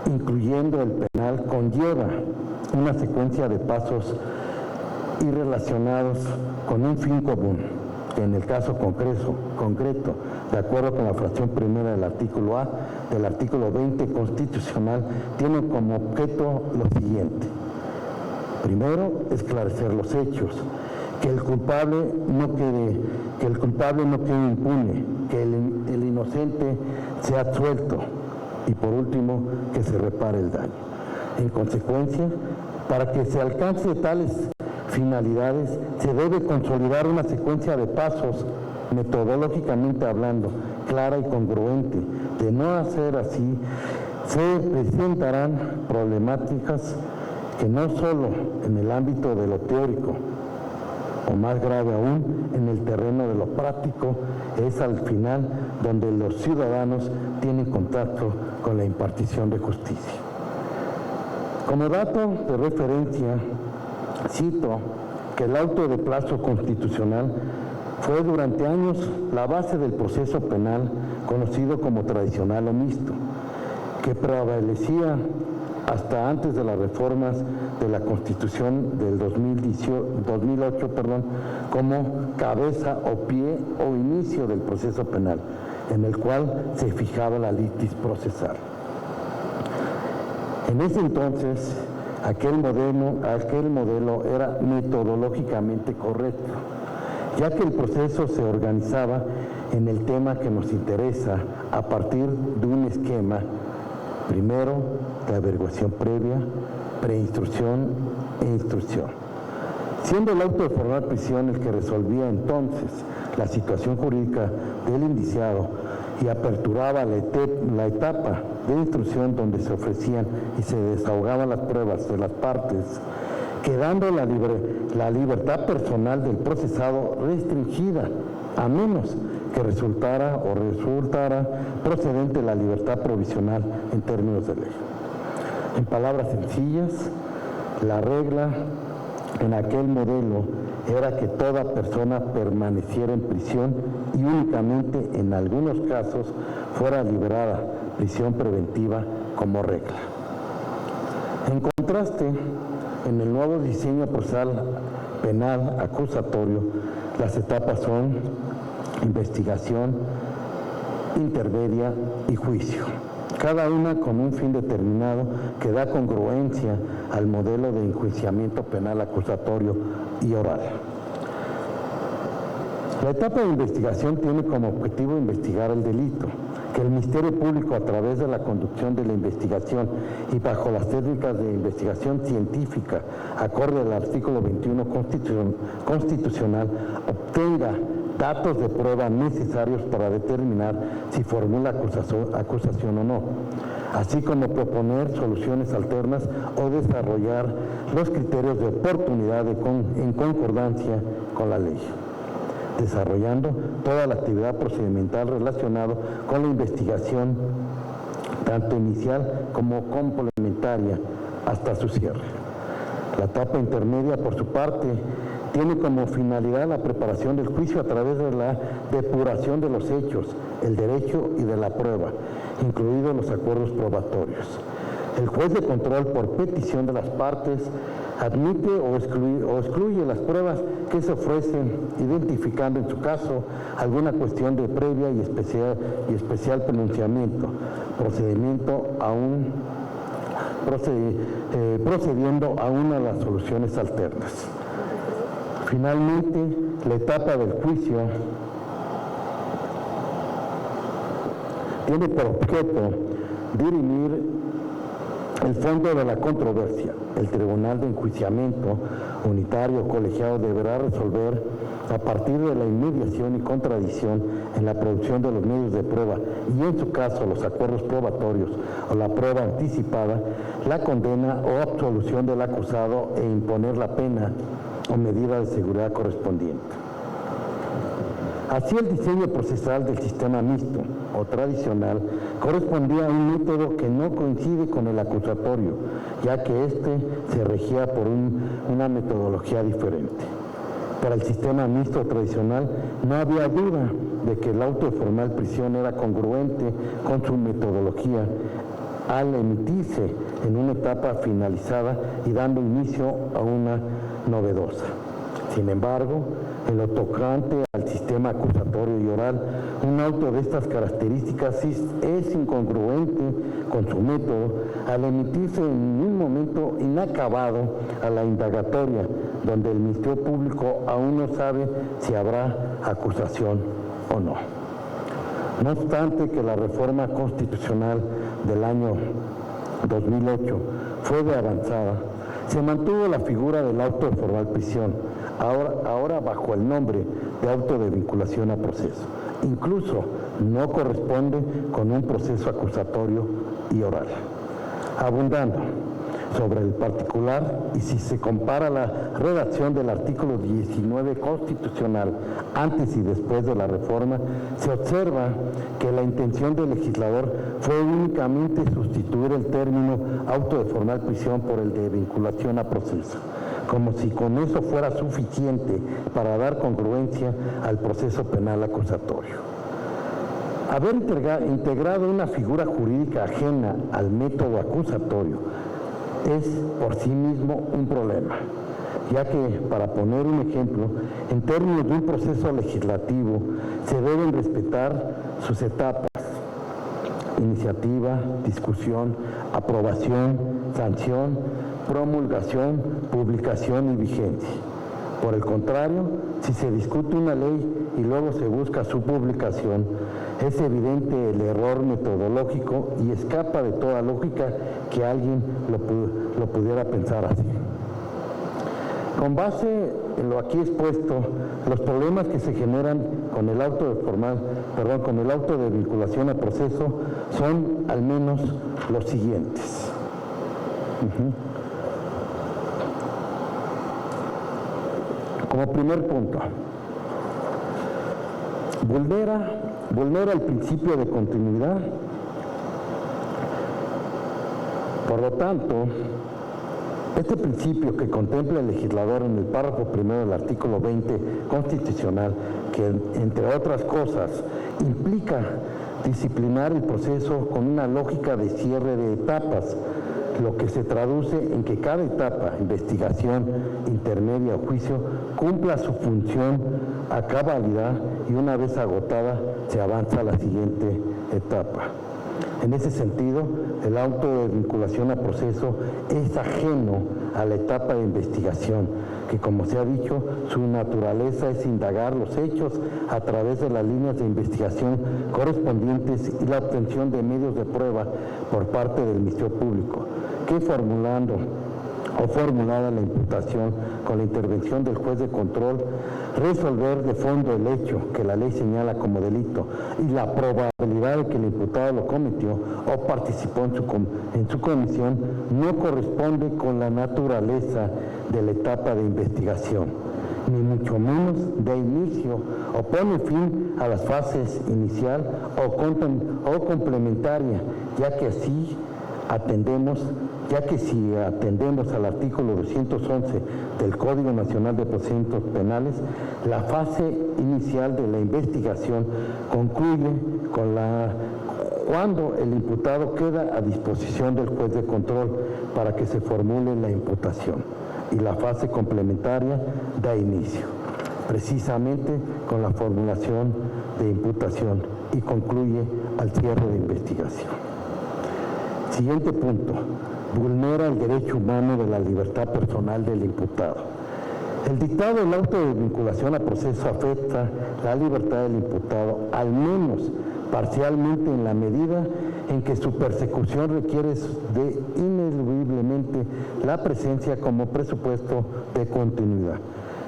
incluyendo el penal, conlleva una secuencia de pasos y relacionados con un fin común, que en el caso concreto, de acuerdo con la fracción primera del artículo A del artículo 20 constitucional, tiene como objeto lo siguiente: Primero, esclarecer los hechos, que el culpable no quede impune, que el inocente sea absuelto y por último, que se repare el daño. En consecuencia, para que se alcance tales finalidades, se debe consolidar una secuencia de pasos, metodológicamente hablando, clara y congruente. De no hacer así, se presentarán problemáticas que no solo en el ámbito de lo teórico, o más grave aún, en el terreno de lo práctico, es al final donde los ciudadanos tienen contacto con la impartición de justicia. Como dato de referencia, cito que el auto de plazo constitucional fue durante años la base del proceso penal conocido como tradicional o mixto, que prevalecía hasta antes de las reformas de la Constitución del 2008, como cabeza o pie o inicio del proceso penal, en el cual se fijaba la litis procesal. En ese entonces, aquel modelo era metodológicamente correcto, ya que el proceso se organizaba en el tema que nos interesa a partir de un esquema. Primero, de averiguación previa, preinstrucción e instrucción. Siendo el auto de formal prisión el que resolvía entonces la situación jurídica del indiciado y aperturaba la etapa de instrucción donde se ofrecían y se desahogaban las pruebas de las partes, quedando la libertad personal del procesado restringida, a menos que resultara procedente la libertad provisional en términos de ley. En palabras sencillas, la regla en aquel modelo era que toda persona permaneciera en prisión y únicamente en algunos casos fuera liberada, prisión preventiva como regla. En contraste, en el nuevo diseño procesal penal acusatorio, las etapas son investigación, intermedia y juicio, cada una con un fin determinado que da congruencia al modelo de enjuiciamiento penal acusatorio y oral. La etapa de investigación tiene como objetivo investigar el delito, que el Ministerio Público, a través de la conducción de la investigación y bajo las técnicas de investigación científica, acorde al artículo 21 constitucional, obtenga datos de prueba necesarios para determinar si formula acusación o no, así como proponer soluciones alternas o desarrollar los criterios de oportunidad en concordancia con la ley, desarrollando toda la actividad procedimental relacionada con la investigación, tanto inicial como complementaria, hasta su cierre. La etapa intermedia, por su parte, tiene como finalidad la preparación del juicio a través de la depuración de los hechos, el derecho y de la prueba, incluidos los acuerdos probatorios. El juez de control, por petición de las partes, admite o excluye las pruebas que se ofrecen, identificando en su caso alguna cuestión de previa y especial pronunciamiento, procediendo a una de las soluciones alternas. Finalmente, la etapa del juicio tiene por objeto dirimir el fondo de la controversia. El Tribunal de Enjuiciamiento Unitario Colegiado deberá resolver, a partir de la inmediación y contradicción en la producción de los medios de prueba y, en su caso, los acuerdos probatorios o la prueba anticipada, la condena o absolución del acusado e imponer la pena o medida de seguridad correspondiente. Así, el diseño procesal del sistema mixto o tradicional correspondía a un método que no coincide con el acusatorio, ya que éste se regía por una metodología diferente. Para el sistema mixto tradicional no había duda de que el auto de formal prisión era congruente con su metodología al emitirse en una etapa finalizada y dando inicio a una novedosa. Sin embargo, en lo tocante al sistema acusatorio y oral, un auto de estas características es incongruente con su método al emitirse en un momento inacabado a la indagatoria, donde el Ministerio Público aún no sabe si habrá acusación o no. No obstante que la reforma constitucional del año 2008 fue de avanzada, se mantuvo la figura del auto de formal prisión, ahora bajo el nombre de auto de vinculación a proceso. Incluso no corresponde con un proceso acusatorio y oral. Abundando sobre el particular, y si se compara la redacción del artículo 19 constitucional antes y después de la reforma, se observa que la intención del legislador fue únicamente sustituir el término auto de formal prisión por el de vinculación a proceso, como si con eso fuera suficiente para dar congruencia al proceso penal acusatorio. Haber integrado una figura jurídica ajena al método acusatorio es por sí mismo un problema, ya que, para poner un ejemplo, en términos de un proceso legislativo se deben respetar sus etapas: iniciativa, discusión, aprobación, sanción, promulgación, publicación y vigencia. Por el contrario, si se discute una ley y luego se busca su publicación, es evidente el error metodológico y escapa de toda lógica que alguien lo pudiera pensar así. Con base en lo aquí expuesto, los problemas que se generan con el auto de vinculación a proceso son al menos los siguientes. Como primer punto, vulnera el principio de continuidad. Por lo tanto, este principio que contempla el legislador en el párrafo primero del artículo 20 constitucional, que entre otras cosas implica disciplinar el proceso con una lógica de cierre de etapas, lo que se traduce en que cada etapa, investigación, intermedia o juicio, cumpla su función a cabalidad y una vez agotada se avanza a la siguiente etapa. En ese sentido, el auto de vinculación a proceso es ajeno a la etapa de investigación, que, como se ha dicho, su naturaleza es indagar los hechos a través de las líneas de investigación correspondientes y la obtención de medios de prueba por parte del Ministerio Público, que formulada la imputación con la intervención del juez de control, resolver de fondo el hecho que la ley señala como delito y la probabilidad de que el imputado lo cometió o participó en su comisión no corresponde con la naturaleza de la etapa de investigación, ni mucho menos de inicio, o pone fin a las fases inicial o complementaria, ya que si atendemos al artículo 211 del Código Nacional de Procedimientos Penales, la fase inicial de la investigación concluye cuando el imputado queda a disposición del juez de control para que se formule la imputación, y la fase complementaria da inicio, precisamente con la formulación de imputación, y concluye al cierre de investigación. Siguiente punto: vulnera el derecho humano de la libertad personal del imputado. El dictado del auto de vinculación a proceso afecta la libertad del imputado, al menos parcialmente, en la medida en que su persecución requiere de ineludiblemente la presencia como presupuesto de continuidad,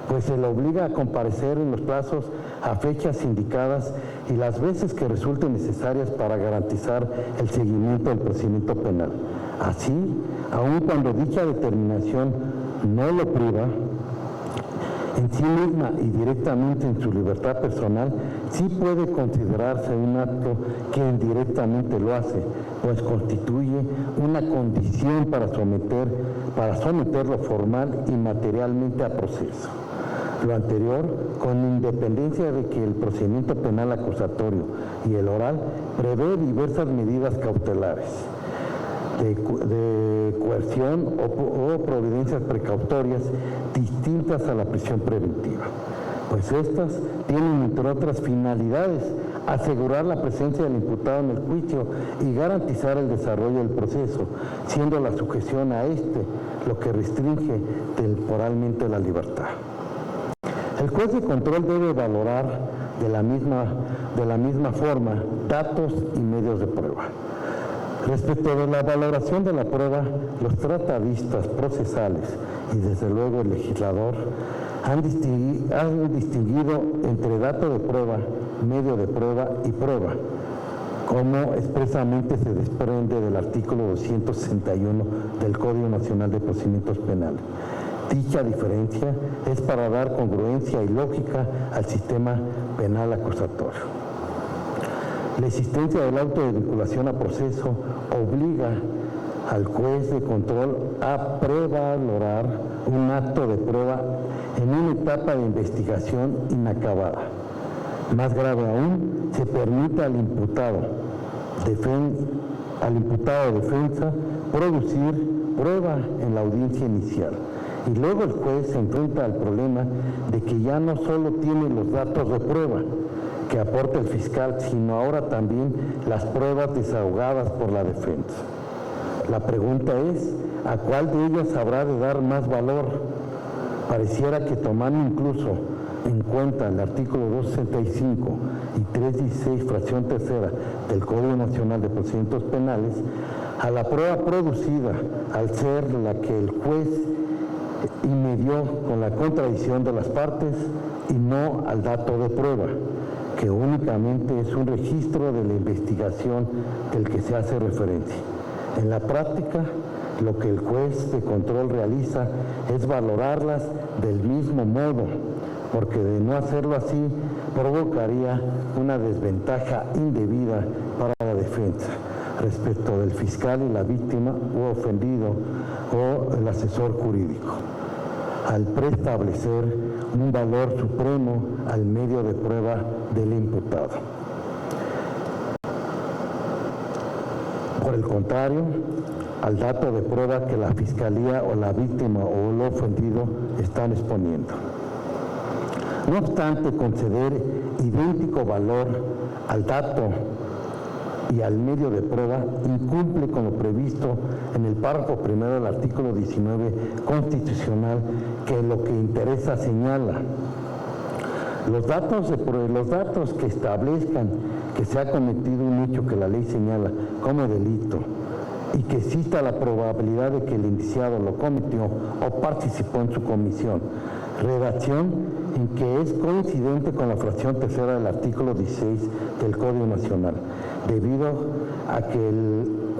pues se le obliga a comparecer en los plazos a fechas indicadas y las veces que resulten necesarias para garantizar el seguimiento del procedimiento penal. Así, aun cuando dicha determinación no lo priva en sí misma y directamente en su libertad personal, sí puede considerarse un acto que indirectamente lo hace, pues constituye una condición para someterlo formal y materialmente a proceso. Lo anterior, con independencia de que el procedimiento penal acusatorio y el oral prevé diversas medidas cautelares. de coerción o providencias precautorias distintas a la prisión preventiva, pues estas tienen, entre otras finalidades, asegurar la presencia del imputado en el juicio y garantizar el desarrollo del proceso, siendo la sujeción a este lo que restringe temporalmente la libertad. El juez de control debe valorar de la misma forma datos y medios de prueba. Respecto de la valoración de la prueba, los tratadistas procesales y desde luego el legislador han distinguido entre dato de prueba, medio de prueba y prueba, como expresamente se desprende del artículo 261 del Código Nacional de Procedimientos Penales. Dicha diferencia es para dar congruencia y lógica al sistema penal acusatorio. La existencia del auto de vinculación a proceso obliga al juez de control a prevalorar un acto de prueba en una etapa de investigación inacabada. Más grave aún, se permite al imputado defensa producir prueba en la audiencia inicial. Y luego el juez se enfrenta al problema de que ya no solo tiene los datos de prueba que aporta el fiscal, sino ahora también las pruebas desahogadas por la defensa. La pregunta es, ¿a cuál de ellas habrá de dar más valor? Pareciera que tomando incluso en cuenta el artículo 265 y 316, fracción tercera del Código Nacional de Procedimientos Penales, a la prueba producida, al ser la que el juez inmedió con la contradicción de las partes y no al dato de prueba, que únicamente es un registro de la investigación del que se hace referencia. En la práctica, lo que el juez de control realiza es valorarlas del mismo modo, porque de no hacerlo así provocaría una desventaja indebida para la defensa respecto del fiscal y la víctima o ofendido o el asesor jurídico, al preestablecer un valor supremo al medio de prueba del imputado. Por el contrario, al dato de prueba que la fiscalía o la víctima o el ofendido están exponiendo. No obstante, conceder idéntico valor al dato y al medio de prueba incumple con lo previsto en el párrafo primero del artículo 19 constitucional, que lo que interesa señala. Los datos que establezcan que se ha cometido un hecho que la ley señala como delito y que exista la probabilidad de que el indiciado lo cometió o participó en su comisión, redacción en que es coincidente con la fracción tercera del artículo 16 del Código Nacional, debido a que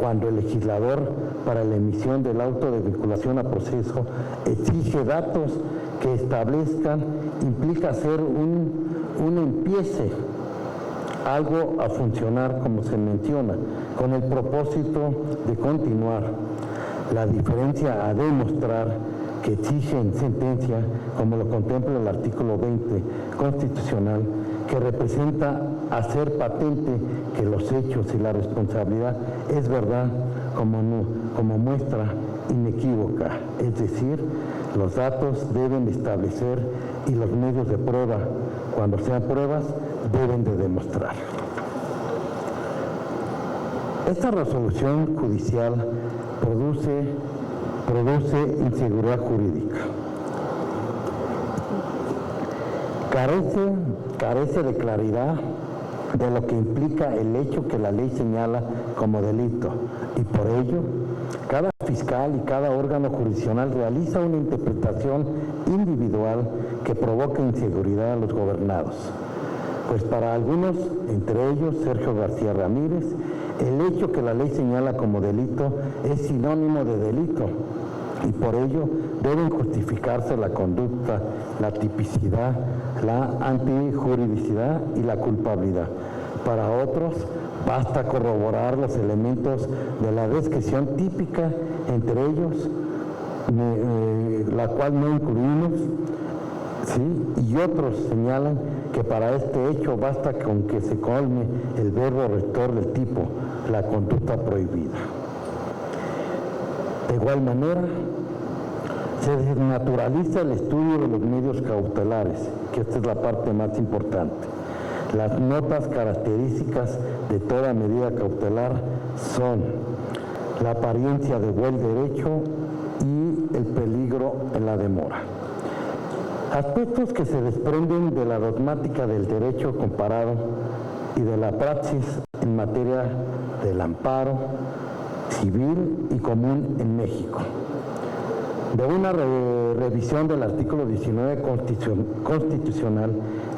cuando el legislador para la emisión del auto de vinculación a proceso exige datos que establezcan, implica hacer un empiece, algo a funcionar como se menciona, con el propósito de continuar. La diferencia a demostrar que exige en sentencia, como lo contempla el artículo 20 constitucional, que representa hacer patente que los hechos y la responsabilidad es verdad como muestra inequívoca, es decir, los datos deben establecer y los medios de prueba, cuando sean pruebas, deben de demostrar. Esta resolución judicial produce inseguridad jurídica. Carece de claridad de lo que implica el hecho que la ley señala como delito, y por ello cada fiscal y cada órgano jurisdiccional realiza una interpretación individual que provoca inseguridad a los gobernados. Pues para algunos, entre ellos Sergio García Ramírez, el hecho que la ley señala como delito es sinónimo de delito, y por ello deben justificarse la conducta, la tipicidad, la antijuridicidad y la culpabilidad. Para otros, basta corroborar los elementos de la descripción típica, entre ellos, la cual no incluimos, ¿sí? Y otros señalan que para este hecho basta con que se colme el verbo rector del tipo, la conducta prohibida. De igual manera, se desnaturaliza el estudio de los medios cautelares, que esta es la parte más importante. Las notas características de toda medida cautelar son la apariencia de buen derecho y el peligro en la demora. Aspectos que se desprenden de la dogmática del derecho comparado y de la praxis en materia del amparo civil y común en México. De una revisión del artículo 19 constitucional,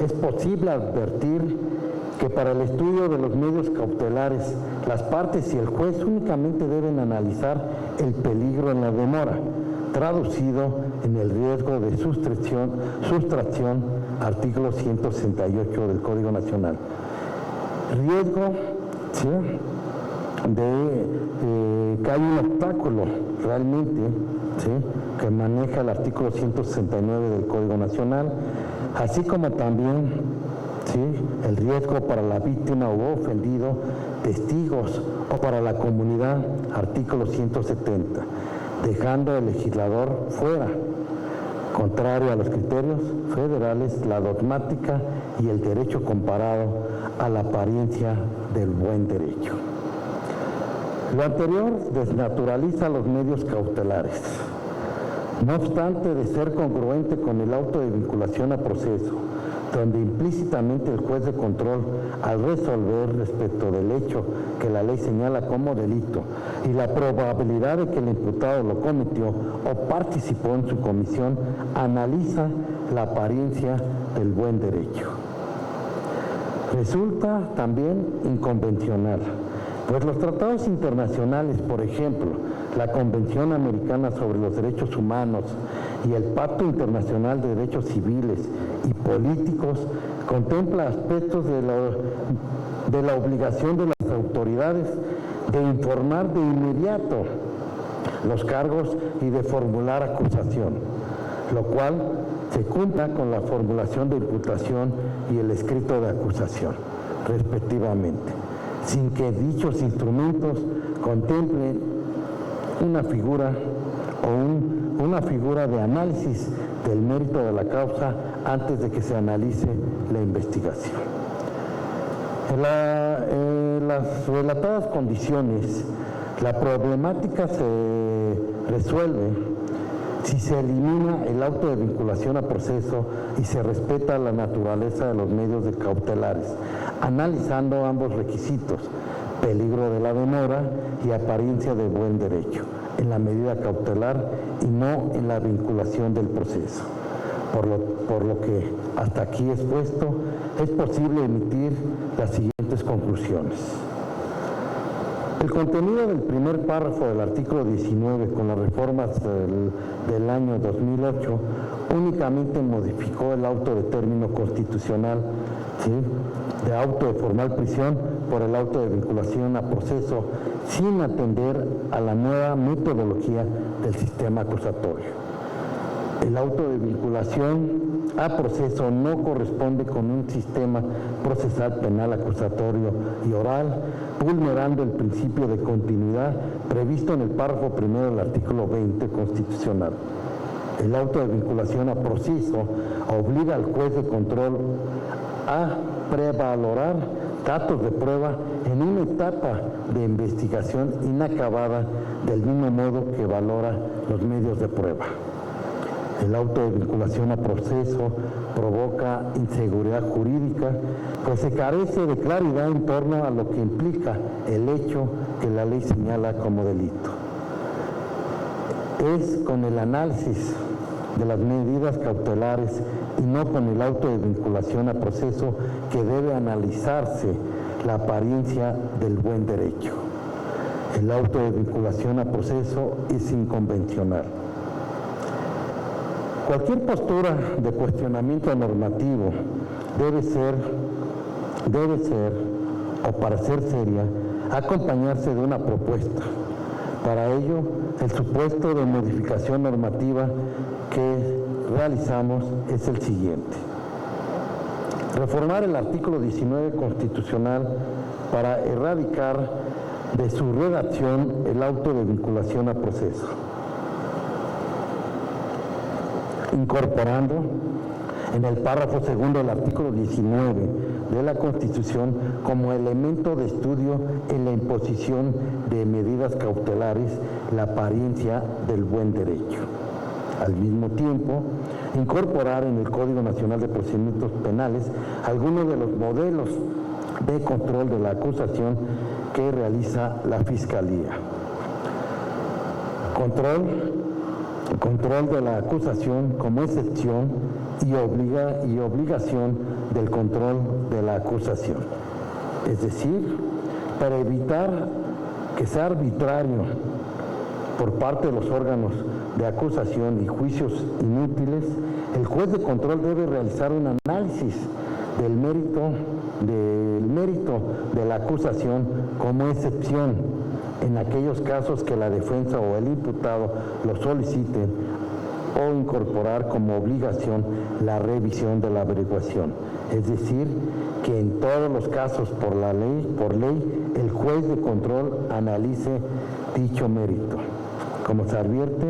es posible advertir que para el estudio de los medios cautelares, las partes y el juez únicamente deben analizar el peligro en la demora, traducido en el riesgo de sustracción, artículo 168 del Código Nacional. Riesgo, ¿sí?, de que hay un obstáculo realmente, ¿sí?, que maneja el artículo 169 del Código Nacional, así como también, ¿sí?, el riesgo para la víctima o ofendido, testigos o para la comunidad, artículo 170, dejando al legislador fuera, contrario a los criterios federales, la dogmática y el derecho comparado a la apariencia del buen derecho. Lo anterior desnaturaliza los medios cautelares. No obstante de ser congruente con el auto de vinculación a proceso, donde implícitamente el juez de control, al resolver respecto del hecho que la ley señala como delito y la probabilidad de que el imputado lo cometió o participó en su comisión, analiza la apariencia del buen derecho. Resulta también inconvencional, pues los tratados internacionales, por ejemplo, la Convención Americana sobre los Derechos Humanos y el Pacto Internacional de Derechos Civiles y Políticos, contempla aspectos de la obligación de las autoridades de informar de inmediato los cargos y de formular acusación, lo cual se cumpla con la formulación de imputación y el escrito de acusación, respectivamente, sin que dichos instrumentos contemplen una figura o una figura de análisis del mérito de la causa antes de que se analice la investigación. En las relatadas condiciones, la problemática se resuelve si se elimina el auto de vinculación a proceso y se respeta la naturaleza de los medios de cautelares, analizando ambos requisitos, peligro de la demora y apariencia de buen derecho, en la medida cautelar y no en la vinculación del proceso. Por lo que hasta aquí expuesto, es posible emitir las siguientes conclusiones. El contenido del primer párrafo del artículo 19 con las reformas del año 2008 únicamente modificó el auto de término constitucional, ¿sí?, de auto de formal prisión por el auto de vinculación a proceso, sin atender a la nueva metodología del sistema acusatorio. El auto de vinculación a proceso no corresponde con un sistema procesal penal acusatorio y oral, vulnerando el principio de continuidad previsto en el párrafo primero del artículo 20 constitucional. El auto de vinculación a proceso obliga al juez de control a prevalorar datos de prueba en una etapa de investigación inacabada, del mismo modo que valora los medios de prueba. El auto de vinculación a proceso provoca inseguridad jurídica, pues se carece de claridad en torno a lo que implica el hecho que la ley señala como delito. Es con el análisis de las medidas cautelares y no con el auto de vinculación a proceso que debe analizarse la apariencia del buen derecho. El auto de vinculación a proceso es inconvencional. Cualquier postura de cuestionamiento normativo debe ser, o para ser seria, acompañarse de una propuesta. Para ello, el supuesto de modificación normativa que realizamos es el siguiente: reformar el artículo 19 constitucional para erradicar de su redacción el auto de vinculación a proceso, incorporando en el párrafo segundo del artículo 19 de la Constitución como elemento de estudio en la imposición de medidas cautelares la apariencia del buen derecho. Al mismo tiempo, incorporar en el Código Nacional de Procedimientos Penales algunos de los modelos de control de la acusación que realiza la Fiscalía. Control de la acusación como excepción y obligación del control de la acusación. Es decir, para evitar que sea arbitrario por parte de los órganos de acusación y juicios inútiles, el juez de control debe realizar un análisis del mérito de la acusación como excepción en aquellos casos que la defensa o el imputado lo soliciten, o incorporar como obligación la revisión de la averiguación. Es decir, que en todos los casos por ley, el juez de control analice dicho mérito. Como se advierte,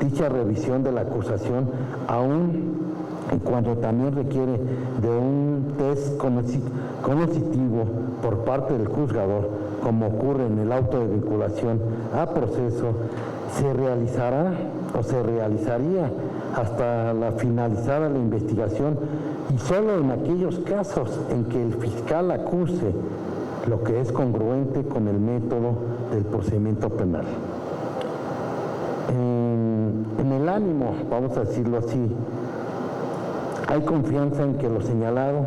dicha revisión de la acusación, aún cuando también requiere de un test cognitivo por parte del juzgador, como ocurre en el auto de vinculación a proceso, se realizará o se realizaría hasta la finalizada la investigación, y solo en aquellos casos en que el fiscal acuse lo que es congruente con el método del procedimiento penal. En el ánimo, vamos a decirlo así, hay confianza en que lo señalado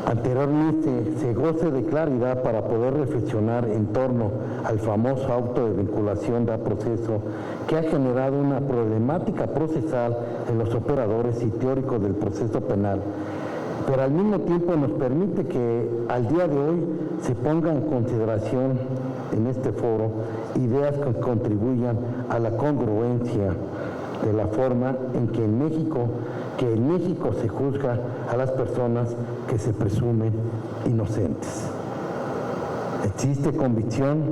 anteriormente se goce de claridad para poder reflexionar en torno al famoso auto de vinculación a proceso, que ha generado una problemática procesal en los operadores y teóricos del proceso penal, pero al mismo tiempo nos permite que al día de hoy se ponga en consideración en este foro ideas que contribuyan a la congruencia de la forma en que en México se juzga a las personas que se presumen inocentes. Existe convicción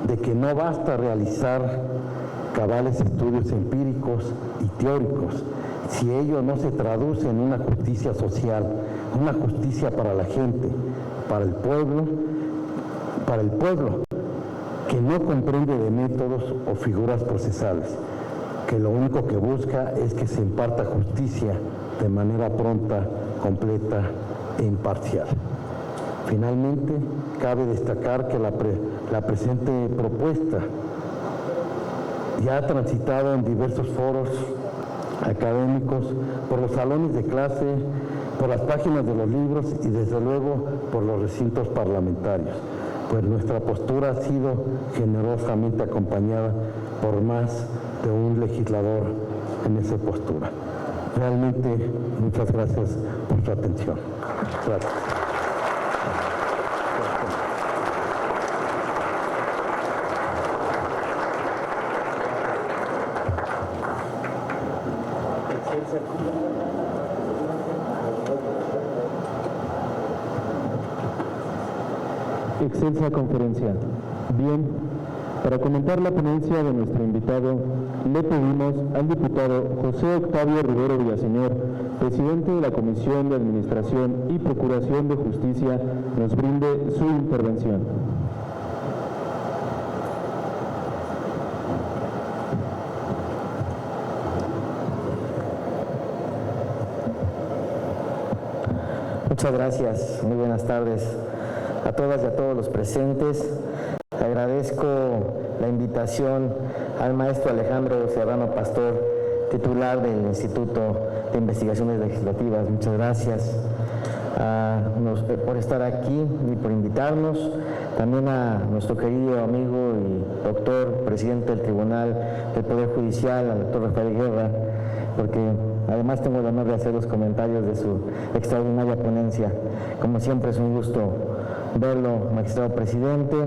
de que no basta realizar cabales estudios empíricos y teóricos si ello no se traduce en una justicia social, una justicia para la gente, para el pueblo que no comprende de métodos o figuras procesales, que lo único que busca es que se imparta justicia de manera pronta, completa e imparcial. Finalmente, cabe destacar que la presente propuesta ya ha transitado en diversos foros académicos, por los salones de clase, por las páginas de los libros y desde luego por los recintos parlamentarios, pues nuestra postura ha sido generosamente acompañada por más de un legislador en esa postura. Realmente, muchas gracias por su atención. Gracias. Excelsa conferencia. Bien, para comentar la ponencia de nuestro invitado, le pedimos al diputado José Octavio Rivero Villaseñor, presidente de la Comisión de Administración y Procuración de Justicia, nos brinde su intervención. Muchas gracias, muy buenas tardes a todas y a todos los presentes. Agradezco la invitación al maestro Alejandro Serrano Pastor, titular del Instituto de Investigaciones Legislativas. Muchas gracias por estar aquí y por invitarnos. También a nuestro querido amigo y doctor, presidente del Tribunal del Poder Judicial, al doctor Rafael Guerra, porque además tengo el honor de hacer los comentarios de su extraordinaria ponencia. Como siempre es un gusto verlo, magistrado presidente,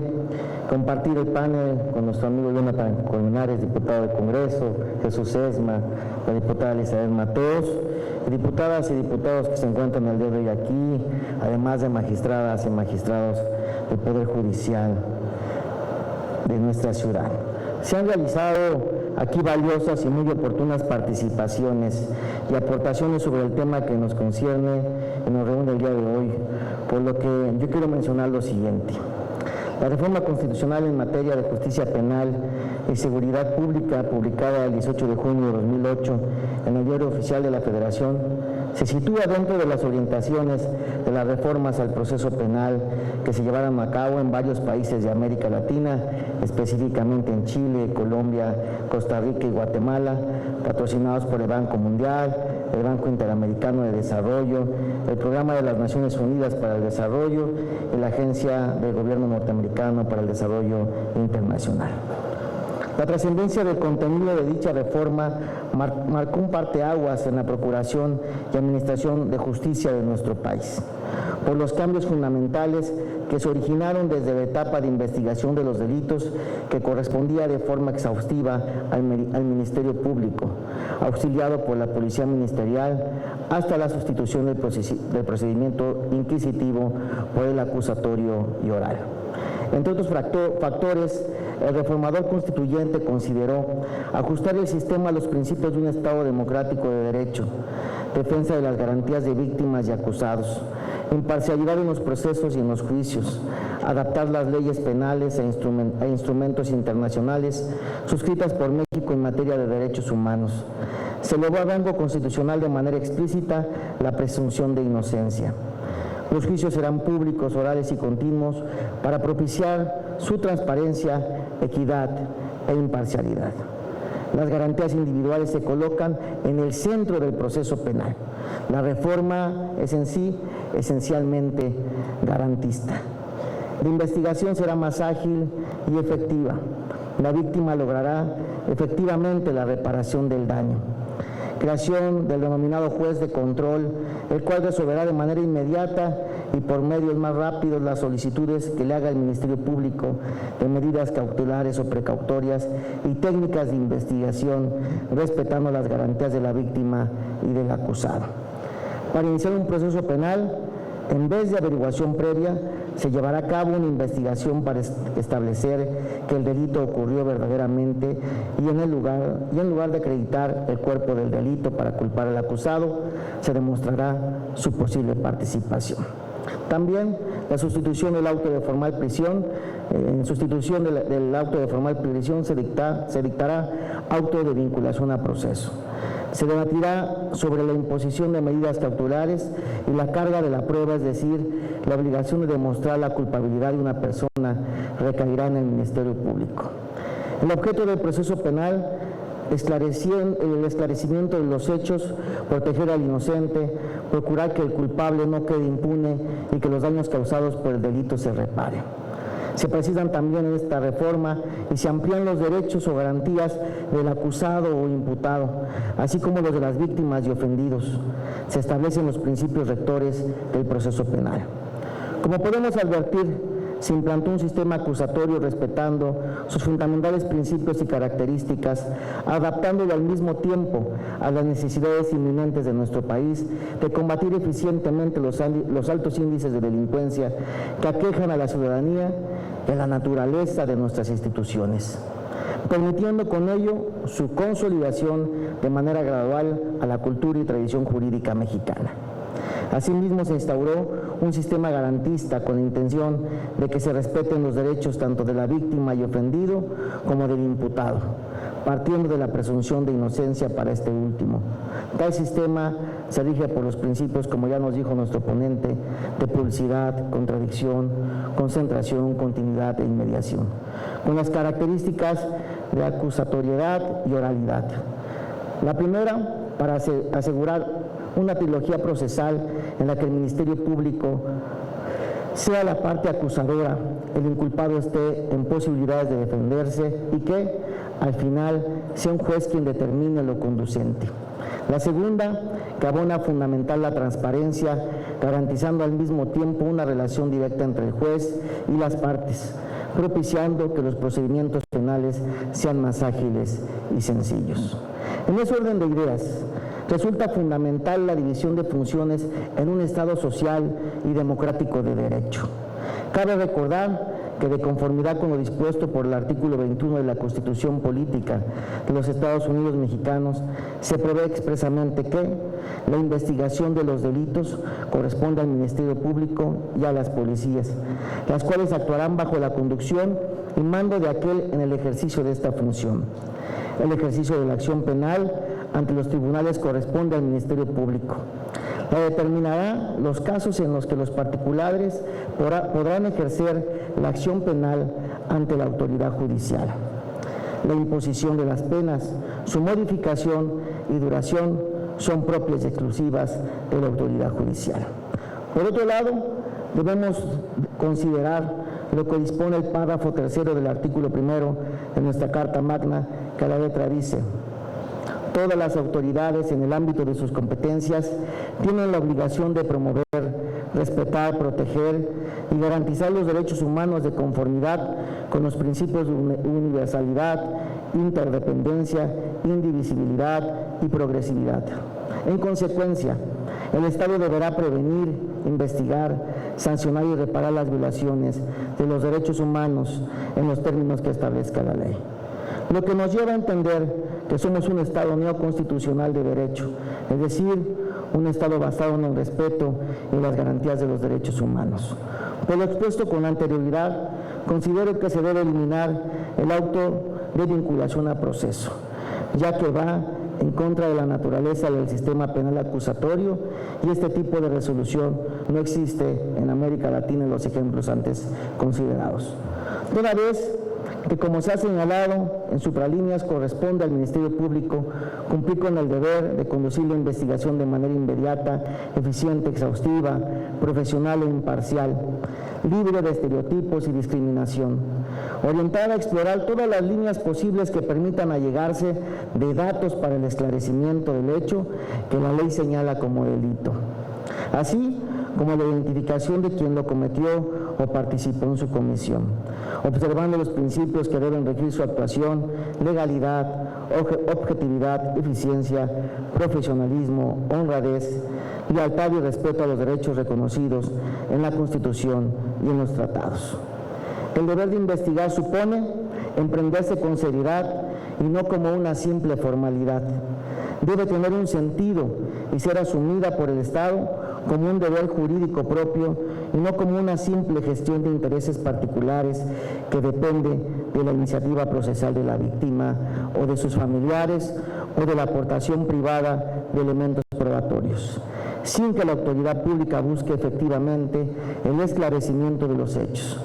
compartir el panel con nuestro amigo Jonathan Colmenares, diputado del Congreso, Jesús Esma, la diputada Elizabeth Mateos, diputadas y diputados que se encuentran el día de hoy aquí, además de magistradas y magistrados del Poder Judicial. de nuestra ciudad. Se han realizado aquí valiosas y muy oportunas participaciones y aportaciones sobre el tema que nos concierne y nos reúne el día de hoy, por lo que yo quiero mencionar lo siguiente. La reforma constitucional en materia de justicia penal y seguridad pública, publicada el 18 de junio de 2008 en el Diario Oficial de la Federación, se sitúa dentro de las orientaciones de las reformas al proceso penal que se llevaron a cabo en varios países de América Latina, específicamente en Chile, Colombia, Costa Rica y Guatemala, patrocinados por el Banco Mundial, el Banco Interamericano de Desarrollo, el Programa de las Naciones Unidas para el Desarrollo y la Agencia del Gobierno Norteamericano para el Desarrollo Internacional. La trascendencia del contenido de dicha reforma marcó un parteaguas en la procuración y administración de justicia de nuestro país, por los cambios fundamentales que se originaron desde la etapa de investigación de los delitos, que correspondía de forma exhaustiva al Ministerio Público, auxiliado por la Policía Ministerial, hasta la sustitución del procedimiento inquisitivo por el acusatorio y oral. Entre otros factores, el reformador constituyente consideró ajustar el sistema a los principios de un Estado democrático de derecho, defensa de las garantías de víctimas y acusados, imparcialidad en los procesos y en los juicios, adaptar las leyes penales a instrumentos internacionales suscritas por México en materia de derechos humanos. Se elevó a rango constitucional de manera explícita la presunción de inocencia. Los juicios serán públicos, orales y continuos para propiciar su transparencia, equidad e imparcialidad. Las garantías individuales se colocan en el centro del proceso penal. La reforma es en sí esencialmente garantista. La investigación será más ágil y efectiva. La víctima logrará efectivamente la reparación del daño. Creación del denominado juez de control, el cual resolverá de manera inmediata y por medios más rápidos las solicitudes que le haga el Ministerio Público de medidas cautelares o precautorias y técnicas de investigación, respetando las garantías de la víctima y del acusado. Para iniciar un proceso penal, en vez de averiguación previa, se llevará a cabo una investigación para establecer que el delito ocurrió verdaderamente y en lugar de acreditar el cuerpo del delito para culpar al acusado, se demostrará su posible participación. También la sustitución del auto de formal prisión, en sustitución del auto de formal prisión se dictará auto de vinculación a proceso. Se debatirá sobre la imposición de medidas cautelares y la carga de la prueba, es decir, la obligación de demostrar la culpabilidad de una persona recaerá en el Ministerio Público. El objeto del proceso penal, el esclarecimiento de los hechos, proteger al inocente, procurar que el culpable no quede impune y que los daños causados por el delito se reparen. Se precisan también en esta reforma y se amplían los derechos o garantías del acusado o imputado, así como los de las víctimas y ofendidos. Se establecen los principios rectores del proceso penal. Como podemos advertir, se implantó un sistema acusatorio respetando sus fundamentales principios y características, adaptándolo al mismo tiempo a las necesidades inminentes de nuestro país de combatir eficientemente los altos índices de delincuencia que aquejan a la ciudadanía y a la naturaleza de nuestras instituciones, permitiendo con ello su consolidación de manera gradual a la cultura y tradición jurídica mexicana. Asimismo, se instauró un sistema garantista con la intención de que se respeten los derechos tanto de la víctima y ofendido como del imputado, partiendo de la presunción de inocencia para este último. Tal sistema se rige por los principios, como ya nos dijo nuestro ponente, de publicidad, contradicción, concentración, continuidad e inmediación, con las características de acusatoriedad y oralidad. La primera, para asegurar una trilogía procesal en la que el Ministerio Público sea la parte acusadora, el inculpado esté en posibilidades de defenderse y que, al final, sea un juez quien determine lo conducente. La segunda, que abona fundamental la transparencia, garantizando al mismo tiempo una relación directa entre el juez y las partes, propiciando que los procedimientos penales sean más ágiles y sencillos. En ese orden de ideas, resulta fundamental la división de funciones en un Estado social y democrático de derecho. Cabe recordar que, de conformidad con lo dispuesto por el artículo 21 de la Constitución Política de los Estados Unidos Mexicanos, se prevé expresamente que la investigación de los delitos corresponde al Ministerio Público y a las policías, las cuales actuarán bajo la conducción y mando de aquel en el ejercicio de esta función. El ejercicio de la acción penal ante los tribunales corresponde al Ministerio Público. La determinará los casos en los que los particulares podrán ejercer la acción penal ante la autoridad judicial. La imposición de las penas, su modificación y duración son propias y exclusivas de la autoridad judicial. Por otro lado, debemos considerar lo que dispone el párrafo tercero del artículo primero de nuestra Carta Magna, que a la letra dice: todas las autoridades en el ámbito de sus competencias tienen la obligación de promover, respetar, proteger y garantizar los derechos humanos de conformidad con los principios de universalidad, interdependencia, indivisibilidad y progresividad. En consecuencia, el Estado deberá prevenir, investigar, sancionar y reparar las violaciones de los derechos humanos en los términos que establezca la ley. Lo que nos lleva a entender que somos un Estado neoconstitucional de derecho, es decir, un Estado basado en el respeto y las garantías de los derechos humanos. Por lo expuesto con anterioridad, considero que se debe eliminar el auto de vinculación a proceso, ya que va en contra de la naturaleza del sistema penal acusatorio, y este tipo de resolución no existe en América Latina en los ejemplos antes considerados. Toda vez que, como se ha señalado en supralíneas, corresponde al Ministerio Público cumplir con el deber de conducir la investigación de manera inmediata, eficiente, exhaustiva, profesional e imparcial, libre de estereotipos y discriminación, orientada a explorar todas las líneas posibles que permitan allegarse de datos para el esclarecimiento del hecho que la ley señala como delito, así como la identificación de quien lo cometió o participó en su comisión, observando los principios que deben regir su actuación: legalidad, objetividad, eficiencia, profesionalismo, honradez, lealtad y respeto a los derechos reconocidos en la Constitución y en los tratados. El deber de investigar supone emprenderse con seriedad y no como una simple formalidad. Debe tener un sentido y ser asumida por el Estado como un deber jurídico propio y no como una simple gestión de intereses particulares que depende de la iniciativa procesal de la víctima o de sus familiares o de la aportación privada de elementos probatorios, sin que la autoridad pública busque efectivamente el esclarecimiento de los hechos,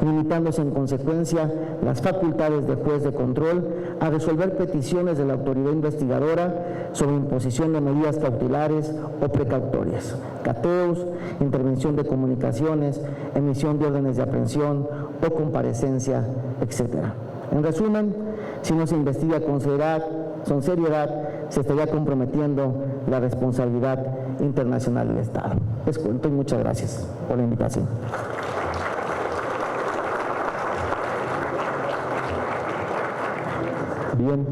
limitándose en consecuencia las facultades de juez de control a resolver peticiones de la autoridad investigadora sobre imposición de medidas cautelares o precautorias, cateos, intervención de comunicaciones, emisión de órdenes de aprehensión o comparecencia, etc. En resumen, si no se investiga con seriedad, se estaría comprometiendo la responsabilidad internacional del Estado. Les cuento y muchas gracias por la invitación. Bien,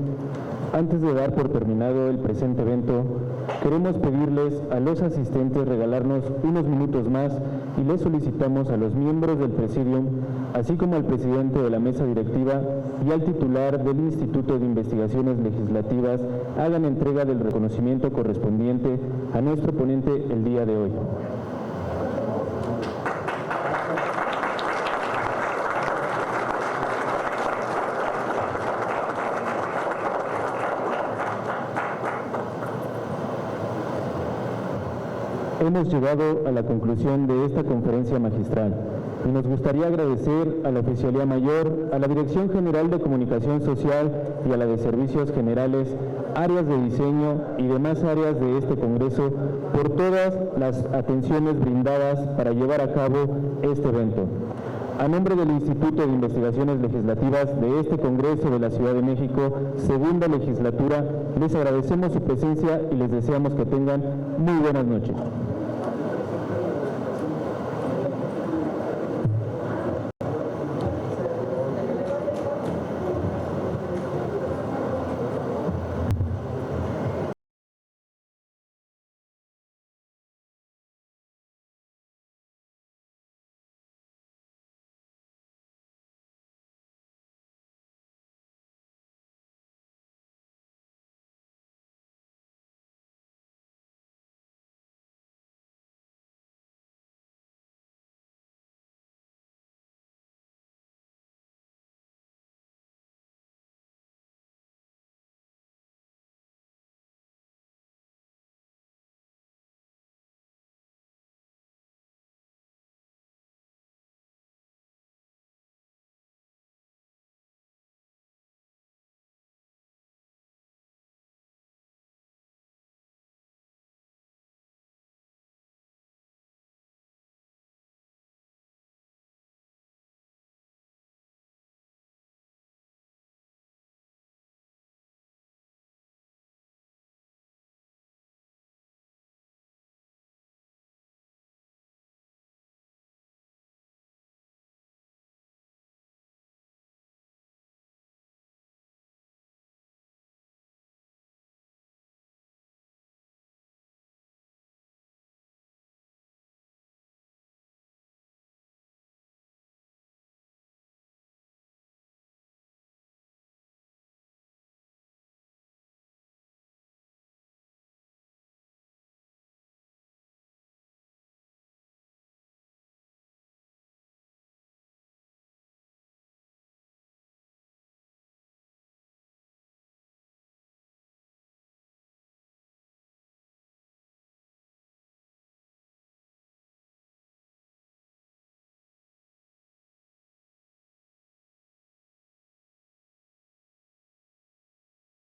antes de dar por terminado el presente evento, queremos pedirles a los asistentes regalarnos unos minutos más y les solicitamos a los miembros del Presidium, así como al presidente de la mesa directiva y al titular del Instituto de Investigaciones Legislativas, hagan entrega del reconocimiento correspondiente a nuestro ponente el día de hoy. Hemos llegado a la conclusión de esta conferencia magistral y nos gustaría agradecer a la Oficialía Mayor, a la Dirección General de Comunicación Social y a la de Servicios Generales, áreas de diseño y demás áreas de este Congreso por todas las atenciones brindadas para llevar a cabo este evento. A nombre del Instituto de Investigaciones Legislativas de este Congreso de la Ciudad de México, segunda legislatura, les agradecemos su presencia y les deseamos que tengan muy buenas noches.